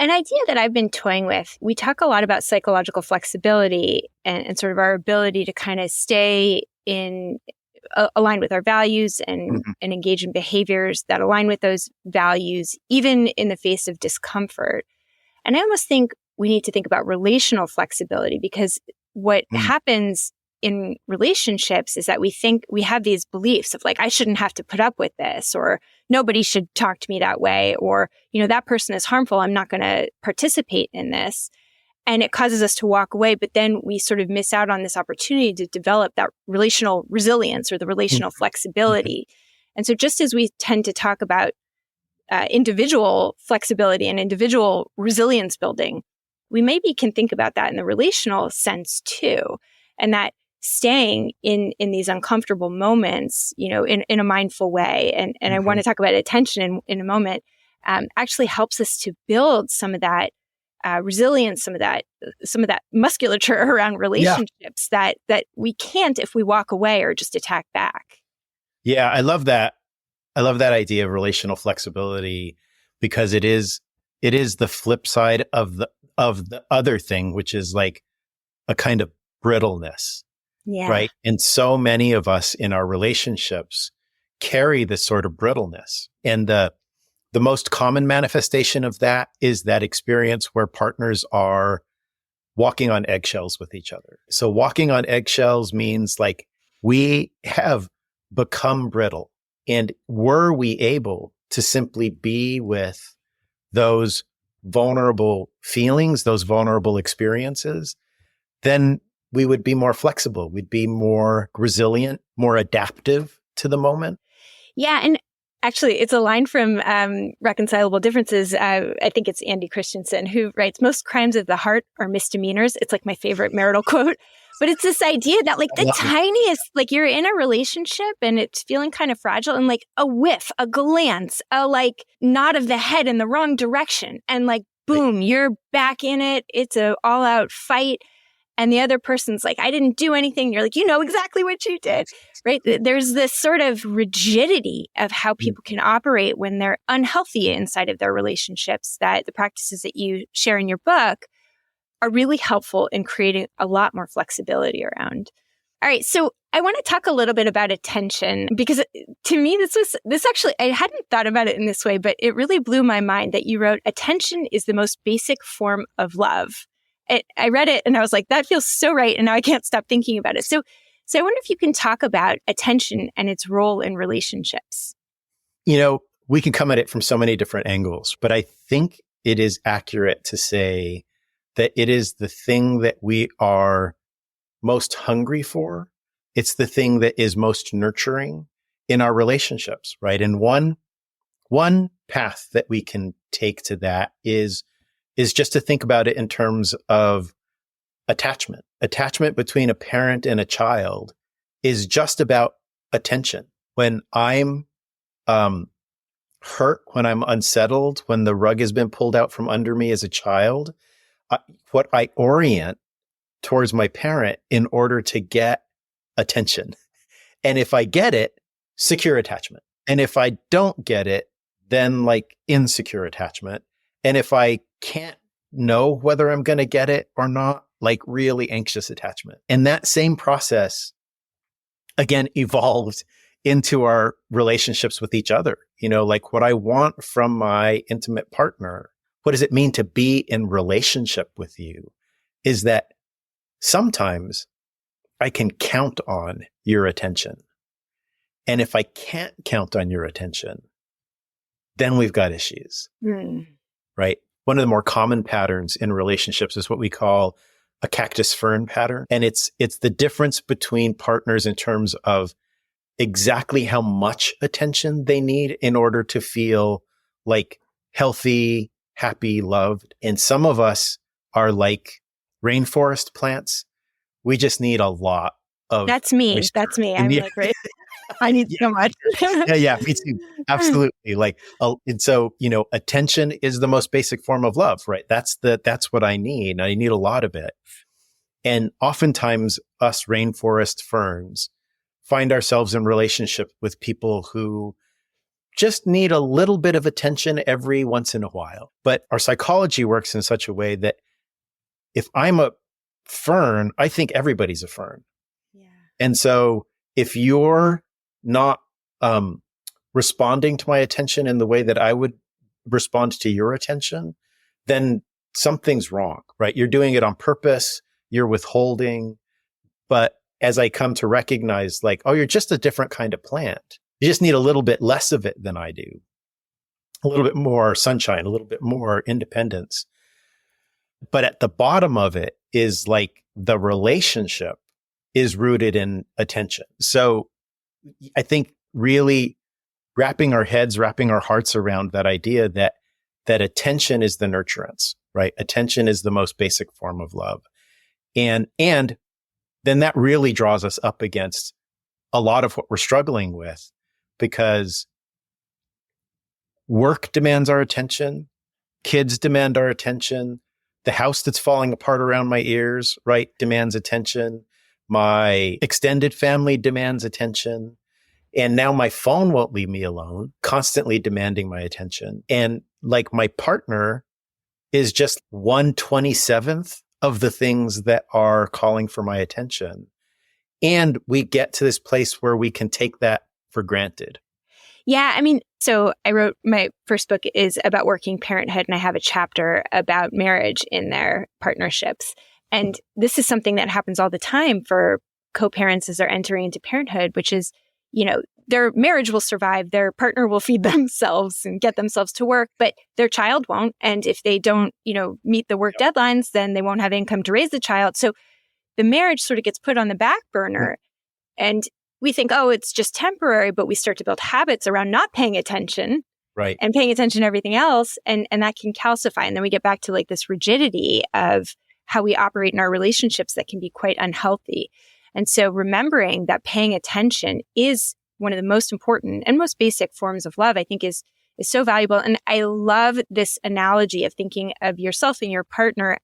[SPEAKER 1] An idea that I've been toying with, we talk a lot about psychological flexibility and sort of our ability to kind of stay in aligned with our values and engage in behaviors that align with those values, even in the face of discomfort. And I almost think we need to think about relational flexibility, because what happens in relationships is that we think we have these beliefs of like, I shouldn't have to put up with this, or nobody should talk to me that way, or, that person is harmful, I'm not going to participate in this. And it causes us to walk away, but then we sort of miss out on this opportunity to develop that relational resilience or the relational flexibility. And so just as we tend to talk about individual flexibility and individual resilience building, we maybe can think about that in the relational sense too. And that staying in these uncomfortable moments, in a mindful way. And I want to talk about attention in a moment, actually helps us to build some of that resilience, some of that musculature around relationships that we can't if we walk away or just attack back.
[SPEAKER 2] Yeah, I love that. I love that idea of relational flexibility, because it is the flip side of the other thing, which is like a kind of brittleness.
[SPEAKER 1] Yeah.
[SPEAKER 2] Right. And so many of us in our relationships carry this sort of brittleness. And the most common manifestation of that is that experience where partners are walking on eggshells with each other. So walking on eggshells means like we have become brittle. And were we able to simply be with those vulnerable feelings, those vulnerable experiences, then we would be more flexible. We'd be more resilient, more adaptive to the moment.
[SPEAKER 1] Yeah. And actually, it's a line from Reconcilable Differences. I think it's Andy Christensen who writes, "Most crimes of the heart are misdemeanors." It's like my favorite marital quote. But it's this idea that like the tiniest, like you're in a relationship and it's feeling kind of fragile, and like a whiff, a glance, a like nod of the head in the wrong direction. And like, boom, you're back in it. It's a all out fight. And the other person's like, "I didn't do anything." You're like, "You know exactly what you did," right? There's this sort of rigidity of how people can operate when they're unhealthy inside of their relationships, that the practices that you share in your book are really helpful in creating a lot more flexibility around. All right. So I want to talk a little bit about attention, because to me, this actually, I hadn't thought about it in this way, but it really blew my mind that you wrote, "Attention is the most basic form of love." I read it and I was like, that feels so right. And now I can't stop thinking about it. So I wonder if you can talk about attention and its role in relationships.
[SPEAKER 2] We can come at it from so many different angles, but I think it is accurate to say that it is the thing that we are most hungry for. It's the thing that is most nurturing in our relationships, right? And one path that we can take to that is just to think about it in terms of attachment. Attachment between a parent and a child is just about attention. When I'm hurt, when I'm unsettled, when the rug has been pulled out from under me as a child, what I orient towards my parent in order to get attention. And if I get it, secure attachment. And if I don't get it, then like insecure attachment. And if I can't know whether I'm going to get it or not, like really anxious attachment. And that same process, again, evolved into our relationships with each other. Like what I want from my intimate partner, what does it mean to be in relationship with you, is that sometimes I can count on your attention. And if I can't count on your attention, then we've got issues, right? One of the more common patterns in relationships is what we call a cactus fern pattern. And it's the difference between partners in terms of exactly how much attention they need in order to feel like healthy, happy, loved. And some of us are like rainforest plants. We just need a lot of.
[SPEAKER 1] That's me.
[SPEAKER 2] moisture.
[SPEAKER 1] That's me. I'm like, right. I need so much.
[SPEAKER 2] Yeah, me too. Absolutely. And so, attention is the most basic form of love, right? That's what I need. I need a lot of it. And oftentimes us rainforest ferns find ourselves in relationship with people who just need a little bit of attention every once in a while. But our psychology works in such a way that if I'm a fern, I think everybody's a fern. Yeah. And so if you're not responding to my attention in the way that I would respond to your attention, then something's wrong, right? You're doing it on purpose. You're withholding. But as I come to recognize, like, oh, you're just a different kind of plant. You just need a little bit less of it than I do. A little bit more sunshine, a little bit more independence. But at the bottom of it is like the relationship is rooted in attention. So I think really wrapping our hearts around that idea that attention is the nurturance, right? Attention is the most basic form of love. And then that really draws us up against a lot of what we're struggling with, because work demands our attention, kids demand our attention, the house that's falling apart around my ears, right, demands attention, my extended family demands attention, and now my phone won't leave me alone, constantly demanding my attention. And like my partner is just 1/27th of the things that are calling for my attention. And we get to this place where we can take that for granted.
[SPEAKER 1] Yeah, I mean, so I wrote, my first book is about working parenthood, and I have a chapter about marriage in their partnerships. And this is something that happens all the time for co-parents as they're entering into parenthood, which is, their marriage will survive, their partner will feed themselves and get themselves to work, but their child won't. And if they don't, meet the work deadlines, then they won't have income to raise the child. So the marriage sort of gets put on the back burner. And we think, oh, it's just temporary, but we start to build habits around not paying attention,
[SPEAKER 2] right,
[SPEAKER 1] and paying attention to everything else. And that can calcify. And then we get back to like this rigidity of how we operate in our relationships that can be quite unhealthy. And so remembering that paying attention is one of the most important and most basic forms of love, I think is so valuable. And I love this analogy of thinking of yourself and your partner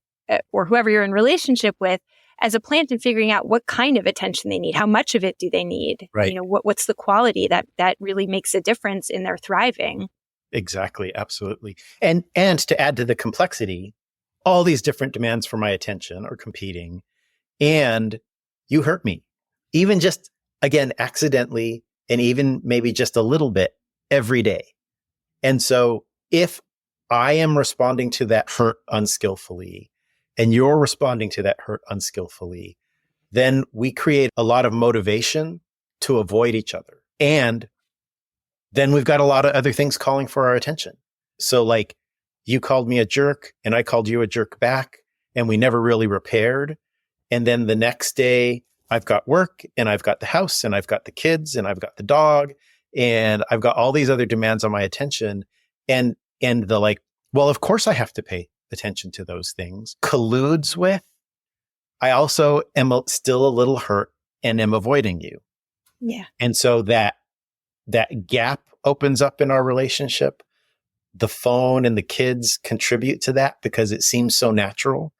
[SPEAKER 1] or whoever you're in relationship with as a plant, and figuring out what kind of attention they need. How much of it do they need?
[SPEAKER 2] Right.
[SPEAKER 1] What's the quality that really makes a difference in their thriving?
[SPEAKER 2] Exactly. Absolutely. And to add to the complexity, all these different demands for my attention are competing, and you hurt me, even just, again, accidentally, and even maybe just a little bit every day. And so if I am responding to that hurt unskillfully, and you're responding to that hurt unskillfully, then we create a lot of motivation to avoid each other. And then we've got a lot of other things calling for our attention. So like, you called me a jerk and I called you a jerk back, and we never really repaired. And then the next day I've got work, and I've got the house, and I've got the kids, and I've got the dog, and I've got all these other demands on my attention. And the like, well, of course I have to pay attention to those things, colludes with, I also am still a little hurt and am avoiding you.
[SPEAKER 1] Yeah.
[SPEAKER 2] And so that gap opens up in our relationship. The phone and the kids contribute to that because it seems so natural.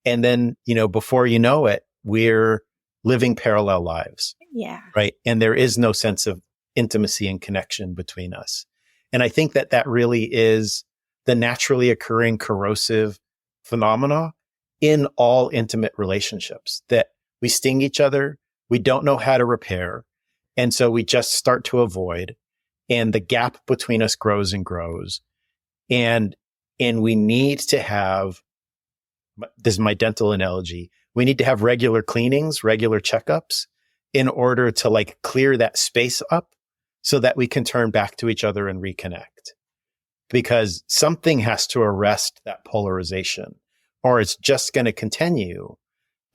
[SPEAKER 2] And then, before you know it, we're living parallel lives.
[SPEAKER 1] Yeah.
[SPEAKER 2] Right. And there is no sense of intimacy and connection between us. And I think that really is the naturally occurring corrosive phenomena in all intimate relationships, that we sting each other, we don't know how to repair, and so we just start to avoid, and the gap between us grows and grows. And we need to have, this is my dental analogy, we need to have regular cleanings, regular checkups in order to like clear that space up so that we can turn back to each other and reconnect. Because something has to arrest that polarization, or it's just going to continue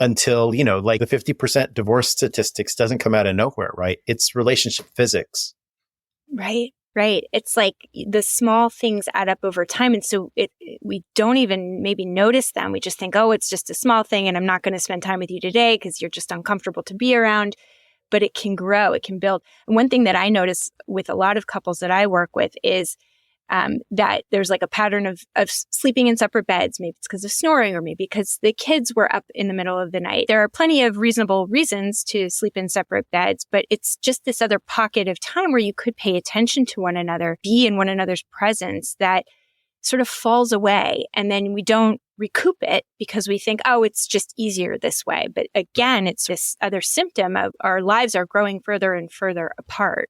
[SPEAKER 2] until, like the 50% divorce statistics doesn't come out of nowhere, right? It's relationship physics.
[SPEAKER 1] Right. It's like the small things add up over time. And so we don't even maybe notice them. We just think, oh, it's just a small thing, and I'm not going to spend time with you today because you're just uncomfortable to be around. But it can grow, it can build. And one thing that I notice with a lot of couples that I work with is that there's like a pattern of sleeping in separate beds. Maybe it's because of snoring, or maybe because the kids were up in the middle of the night. There are plenty of reasonable reasons to sleep in separate beds, but it's just this other pocket of time where you could pay attention to one another, be in one another's presence, that sort of falls away. And then we don't recoup it because we think, oh, it's just easier this way. But again, it's this other symptom of our lives are growing further and further apart.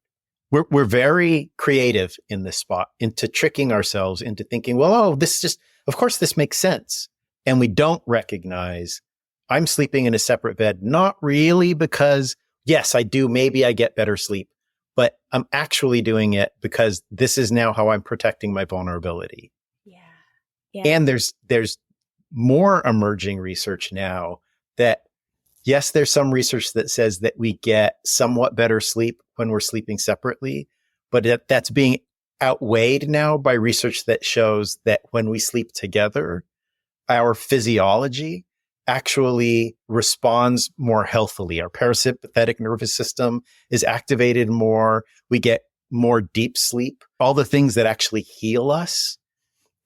[SPEAKER 2] We're very creative in this spot into tricking ourselves into thinking, well, of course this makes sense. And we don't recognize I'm sleeping in a separate bed, not really because, yes, I do, maybe I get better sleep, but I'm actually doing it because this is now how I'm protecting my vulnerability.
[SPEAKER 1] Yeah.
[SPEAKER 2] And there's more emerging research now that, yes, there's some research that says that we get somewhat better sleep when we're sleeping separately, but that's being outweighed now by research that shows that when we sleep together, our physiology actually responds more healthily. Our parasympathetic nervous system is activated more. We get more deep sleep. All the things that actually heal us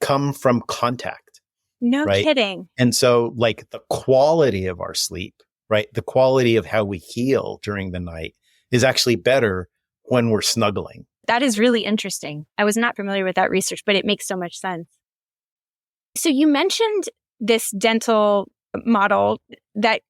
[SPEAKER 2] come from contact.
[SPEAKER 1] No
[SPEAKER 2] right?
[SPEAKER 1] kidding.
[SPEAKER 2] And so like the quality of our sleep, right? The quality of how we heal during the night is actually better when we're snuggling.
[SPEAKER 1] That is really interesting. I was not familiar with that research, but it makes so much sense. So you mentioned this dental model that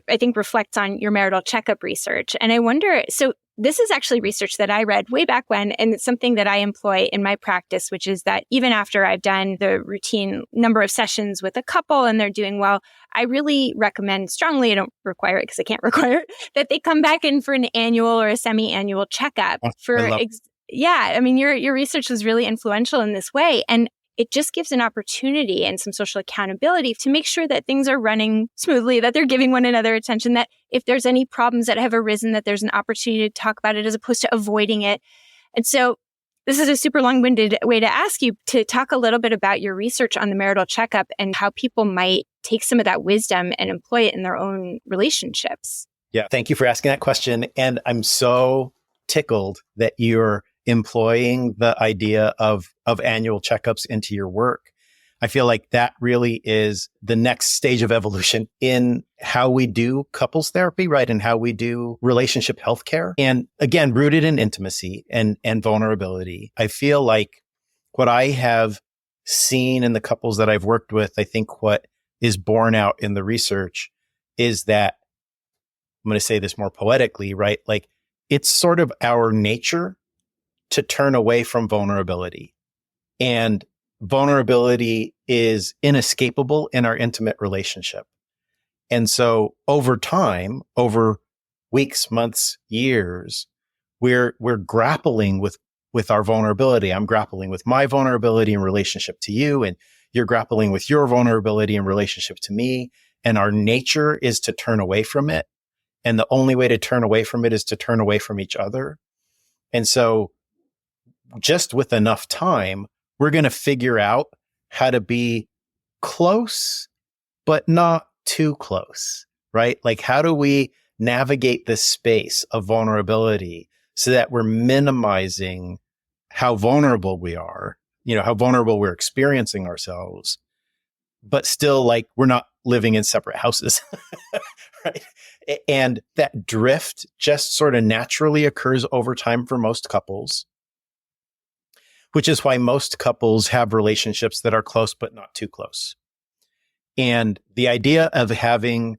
[SPEAKER 1] I think reflects on your marital checkup research. And I wonder, so this is actually research that I read way back when, and it's something that I employ in my practice, which is that even after I've done the routine number of sessions with a couple and they're doing well, I really recommend strongly, I don't require it because I can't require it, that they come back in for an annual or a semi-annual checkup. I mean, your research was really influential in this way. And it just gives an opportunity and some social accountability to make sure that things are running smoothly, that they're giving one another attention, that if there's any problems that have arisen, that there's an opportunity to talk about it as opposed to avoiding it. And so this is a super long-winded way to ask you to talk a little bit about your research on the marital checkup and how people might take some of that wisdom and employ it in their own relationships.
[SPEAKER 2] Yeah, thank you for asking that question. And I'm so tickled that you're employing the idea of annual checkups into your work. I feel like that really is the next stage of evolution in how we do couples therapy, right? And how we do relationship healthcare. And again, rooted in intimacy and vulnerability. I feel like what I have seen in the couples that I've worked with, I think what is borne out in the research is that, I'm going to say this more poetically, right? Like it's sort of our nature to turn away from vulnerability. And vulnerability is inescapable in our intimate relationship. And so over time, over weeks, months, years, we're grappling with our vulnerability. I'm grappling with my vulnerability in relationship to you, and you're grappling with your vulnerability in relationship to me. And our nature is to turn away from it. And the only way to turn away from it is to turn away from each other. And so just with enough time, we're going to figure out how to be close, but not too close, right? Like, how do we navigate this space of vulnerability so that we're minimizing how vulnerable we are, how vulnerable we're experiencing ourselves, but still like we're not living in separate houses, right? And that drift just sort of naturally occurs over time for most couples, which is why most couples have relationships that are close, but not too close. And the idea of having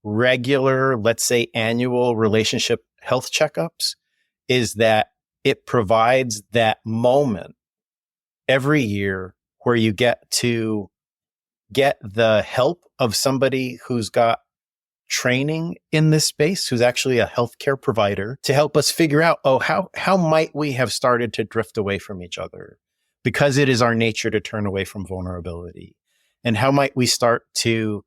[SPEAKER 2] regular, let's say annual relationship health checkups is that it provides that moment every year where you get to get the help of somebody who's got training in this space, who's actually a healthcare provider, to help us figure out, how might we have started to drift away from each other? Because it is our nature to turn away from vulnerability. And how might we start to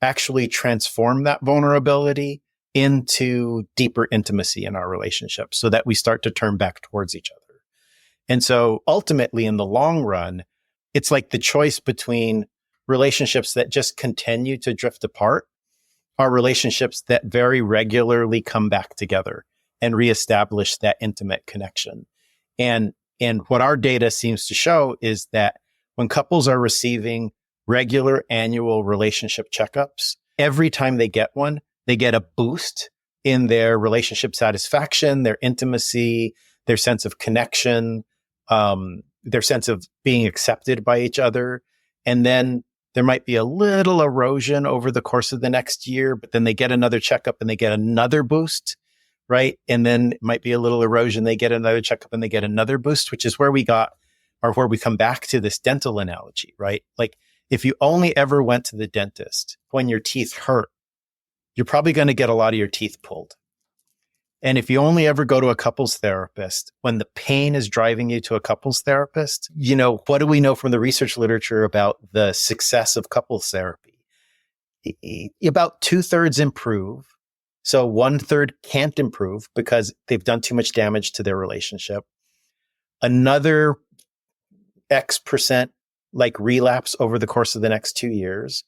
[SPEAKER 2] actually transform that vulnerability into deeper intimacy in our relationship so that we start to turn back towards each other? And so ultimately, in the long run, it's like the choice between relationships that just continue to drift apart are relationships that very regularly come back together and reestablish that intimate connection. And what our data seems to show is that when couples are receiving regular annual relationship checkups, every time they get one, they get a boost in their relationship satisfaction, their intimacy, their sense of connection, their sense of being accepted by each other. And then there might be a little erosion over the course of the next year, but then they get another checkup and they get another boost, right? And then it might be a little erosion. They get another checkup and they get another boost, which is where we come back to this dental analogy, right? Like if you only ever went to the dentist when your teeth hurt, you're probably going to get a lot of your teeth pulled. And if you only ever go to a couples therapist when the pain is driving you to a couples therapist, what do we know from the research literature about the success of couples therapy? About 2/3 improve. So 1/3 can't improve because they've done too much damage to their relationship. Another X% like relapse over the course of the next 2 years.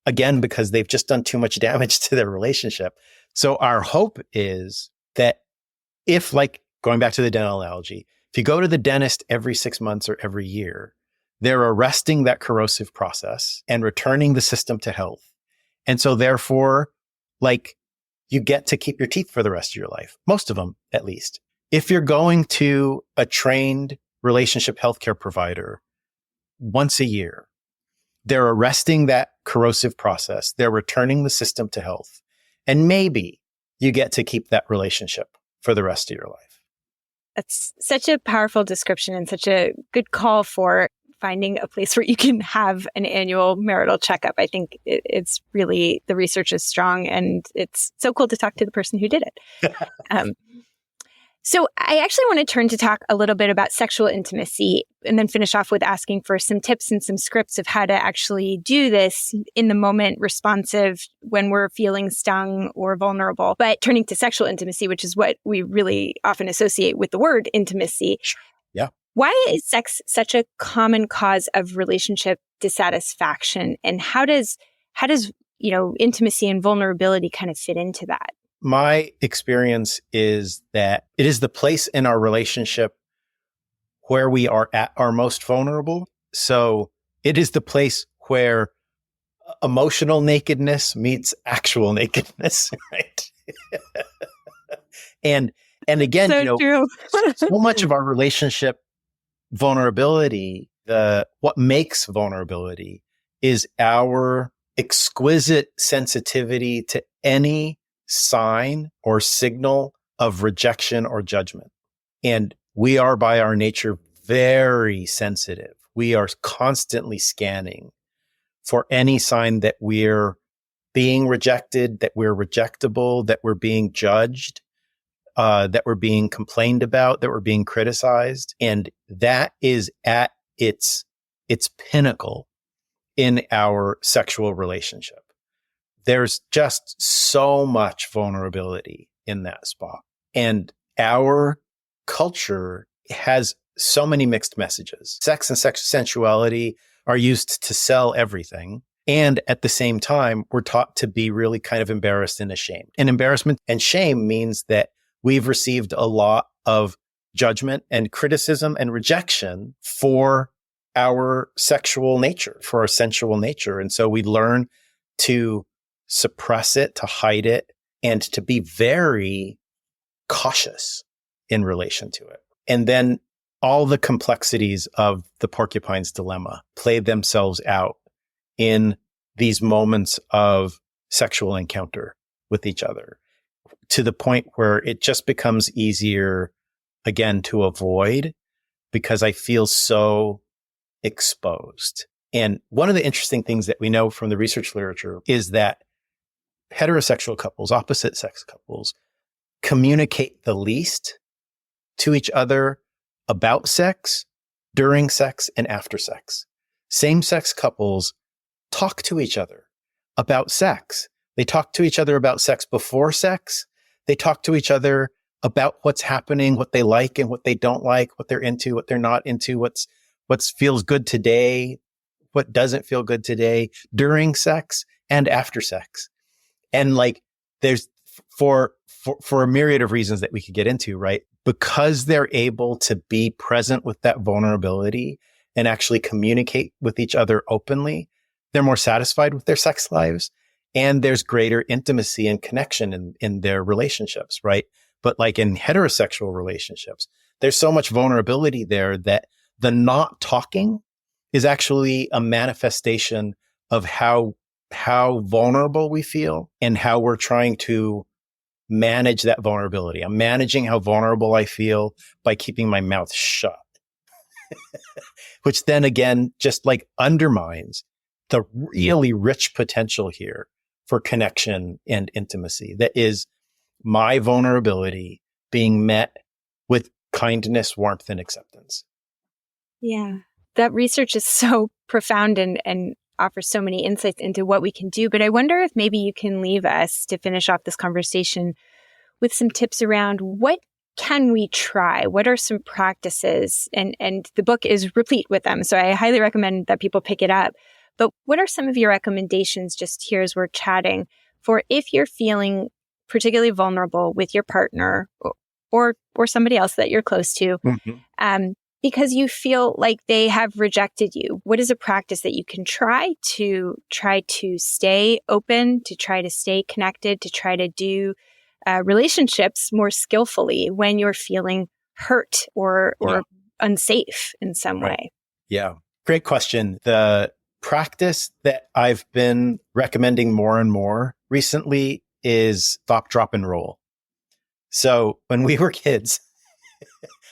[SPEAKER 2] again, because they've just done too much damage to their relationship. So our hope is that if, like, going back to the dental analogy, if you go to the dentist every 6 months or every year, they're arresting that corrosive process and returning the system to health. And so therefore, like, you get to keep your teeth for the rest of your life, most of them at least. If you're going to a trained relationship healthcare provider once a year, they're arresting that corrosive process. They're returning the system to health. And maybe you get to keep that relationship for the rest of your life.
[SPEAKER 1] That's such a powerful description and such a good call for finding a place where you can have an annual marital checkup. I think it's really, the research is strong, and it's so cool to talk to the person who did it. So I actually want to turn to talk a little bit about sexual intimacy, and then finish off with asking for some tips and some scripts of how to actually do this in the moment, responsive when we're feeling stung or vulnerable. But turning to sexual intimacy, which is what we really often associate with the word intimacy.
[SPEAKER 2] Yeah.
[SPEAKER 1] Why is sex such a common cause of relationship dissatisfaction? And how does intimacy and vulnerability kind of fit into that?
[SPEAKER 2] My experience is that it is the place in our relationship where we are at our most vulnerable. So it is the place where emotional nakedness meets actual nakedness, right? and again,
[SPEAKER 1] So true.
[SPEAKER 2] so much of our relationship vulnerability, what makes vulnerability is our exquisite sensitivity to any sign or signal of rejection or judgment. And we are by our nature very sensitive. We are constantly scanning for any sign that we're being rejected, that we're rejectable, that we're being judged, that we're being complained about, that we're being criticized. And that is at its pinnacle in our sexual relationship. There's just so much vulnerability in that spot. And our culture has so many mixed messages. Sex and sensuality are used to sell everything. And at the same time, we're taught to be really kind of embarrassed and ashamed. And embarrassment and shame means that we've received a lot of judgment and criticism and rejection for our sexual nature, for our sensual nature. And so we learn to suppress it, to hide it, and to be very cautious in relation to it. And then all the complexities of the porcupine's dilemma play themselves out in these moments of sexual encounter with each other, to the point where it just becomes easier, again, to avoid, because I feel so exposed. And one of the interesting things that we know from the research literature is that heterosexual couples, opposite sex couples, communicate the least to each other about sex, during sex, and after sex. Same-sex couples talk to each other about sex. They talk to each other about sex before sex. They talk to each other about what's happening, what they like and what they don't like, what they're into, what they're not into, what feels good today, what doesn't feel good today, during sex and after sex. And like, there's for a myriad of reasons that we could get into, right? Because they're able to be present with that vulnerability and actually communicate with each other openly, they're more satisfied with their sex lives, and there's greater intimacy and connection in their relationships, right? But like in heterosexual relationships, there's so much vulnerability there that the not talking is actually a manifestation of how vulnerable we feel and how we're trying to manage that vulnerability. I'm managing how vulnerable I feel by keeping my mouth shut, which then again, just like undermines the really rich potential here for connection and intimacy. That is my vulnerability being met with kindness, warmth, and acceptance.
[SPEAKER 1] Yeah, that research is so profound and offers so many insights into what we can do. But I wonder if maybe you can leave us to finish off this conversation with some tips around what can we try? What are some practices? And the book is replete with them. So I highly recommend that people pick it up. But what are some of your recommendations just here as we're chatting for if you're feeling particularly vulnerable with your partner or somebody else that you're close to, because you feel like they have rejected you? What is a practice that you can try to stay open, to try to stay connected, to try to do relationships more skillfully when you're feeling hurt or unsafe in some way?
[SPEAKER 2] Yeah. Great question. The practice that I've been recommending more and more recently is stop, drop, and roll. So when we were kids,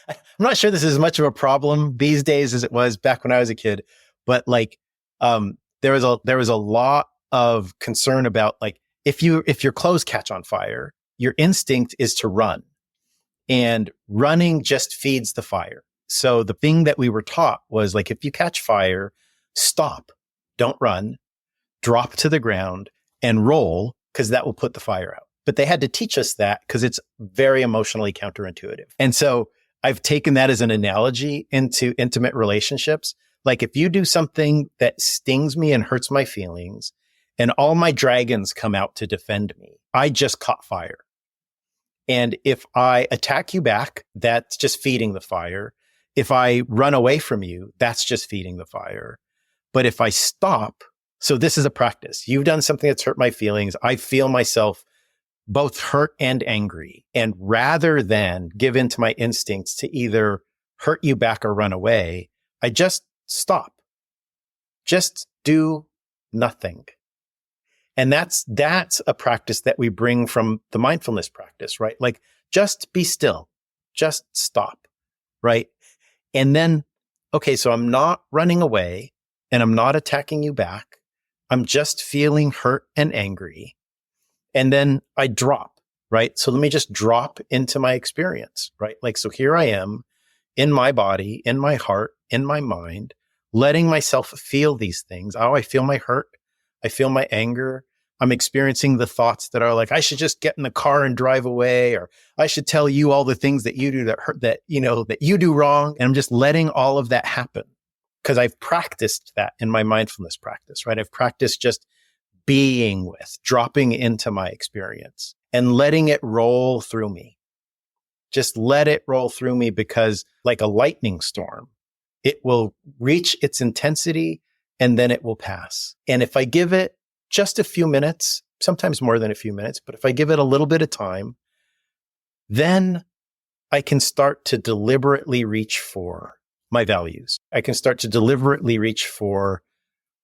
[SPEAKER 2] I'm not sure this is as much of a problem these days as it was back when I was a kid, but like, there was a lot of concern about like, if your clothes catch on fire, your instinct is to run, and running just feeds the fire. So the thing that we were taught was like, if you catch fire, stop, don't run, drop to the ground and roll, because that will put the fire out. But they had to teach us that because it's very emotionally counterintuitive. And so I've taken that as an analogy into intimate relationships. Like if you do something that stings me and hurts my feelings and all my dragons come out to defend me, I just caught fire. And if I attack you back, that's just feeding the fire. If I run away from you, that's just feeding the fire. But if I stop, so this is a practice. You've done something that's hurt my feelings. I feel myself both hurt and angry. And rather than give in to my instincts to either hurt you back or run away, I just stop. Just do nothing. And that's a practice that we bring from the mindfulness practice, right? Like just be still, just stop, right? And then, okay, so I'm not running away and I'm not attacking you back. I'm just feeling hurt and angry. And then I drop, right? So let me just drop into my experience, right? Like, so here I am in my body, in my heart, in my mind, letting myself feel these things. Oh, I feel my hurt. I feel my anger. I'm experiencing the thoughts that are like, I should just get in the car and drive away, or I should tell you all the things that you do that hurt, that you do wrong. And I'm just letting all of that happen because I've practiced that in my mindfulness practice, right? I've practiced just being with, dropping into my experience and letting it roll through me. Just let it roll through me, because like a lightning storm, it will reach its intensity and then it will pass. And if I give it just a few minutes, sometimes more than a few minutes, but if I give it a little bit of time, then I can start to deliberately reach for my values. I can start to deliberately reach for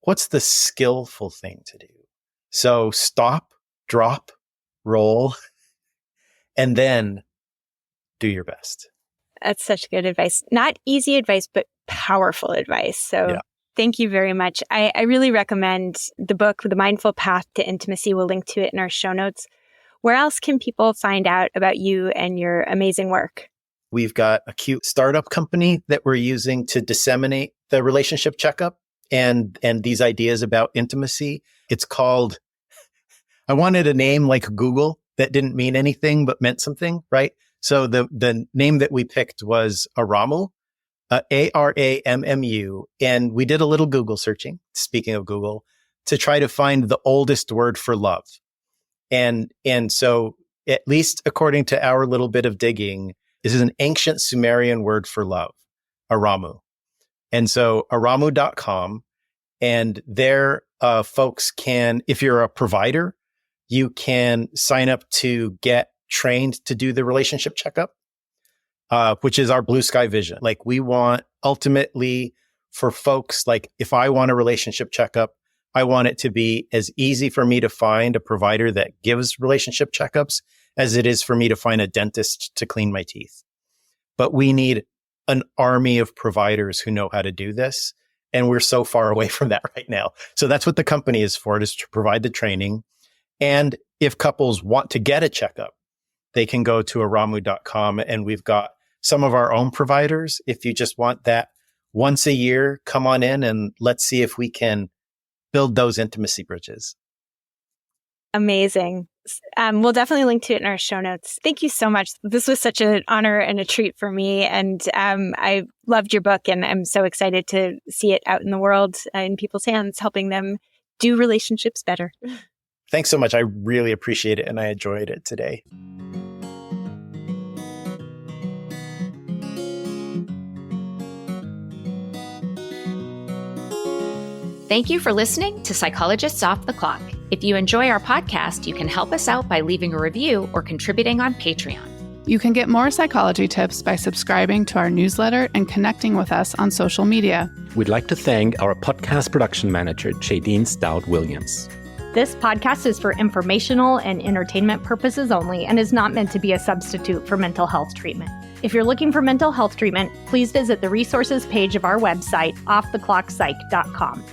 [SPEAKER 2] what's the skillful thing to do. So stop, drop, roll, and then do your best.
[SPEAKER 1] That's such good advice. Not easy advice, but powerful advice. So thank you very much. I really recommend the book, The Mindful Path to Intimacy. We'll link to it in our show notes. Where else can people find out about you and your amazing work?
[SPEAKER 2] We've got a cute startup company that we're using to disseminate the relationship checkup and these ideas about intimacy. It's called, I wanted a name like Google that didn't mean anything but meant something, right? So the name that we picked was Aramu, Arammu. And we did a little Google searching, speaking of Google, to try to find the oldest word for love. And so, at least according to our little bit of digging, this is an ancient Sumerian word for love, Aramu. And so aramu.com, and there folks can, if you're a provider, you can sign up to get trained to do the relationship checkup, which is our blue sky vision. Like we want ultimately for folks, like if I want a relationship checkup, I want it to be as easy for me to find a provider that gives relationship checkups as it is for me to find a dentist to clean my teeth. But we need an army of providers who know how to do this. And we're so far away from that right now. So that's what the company is for, is to provide the training. And if couples want to get a checkup, they can go to aramu.com, and we've got some of our own providers. If you just want that once a year, come on in and let's see if we can build those intimacy bridges.
[SPEAKER 1] Amazing. We'll definitely link to it in our show notes. Thank you so much. This was such an honor and a treat for me. And I loved your book, and I'm so excited to see it out in the world in people's hands, helping them do relationships better.
[SPEAKER 2] Thanks so much. I really appreciate it, and I enjoyed it today.
[SPEAKER 6] Thank you for listening to Psychologists Off the Clock. If you enjoy our podcast, you can help us out by leaving a review or contributing on Patreon.
[SPEAKER 4] You can get more psychology tips by subscribing to our newsletter and connecting with us on social media.
[SPEAKER 5] We'd like to thank our podcast production manager, Jadine Stout-Williams.
[SPEAKER 3] This podcast is for informational and entertainment purposes only and is not meant to be a substitute for mental health treatment. If you're looking for mental health treatment, please visit the resources page of our website, offtheclockpsych.com.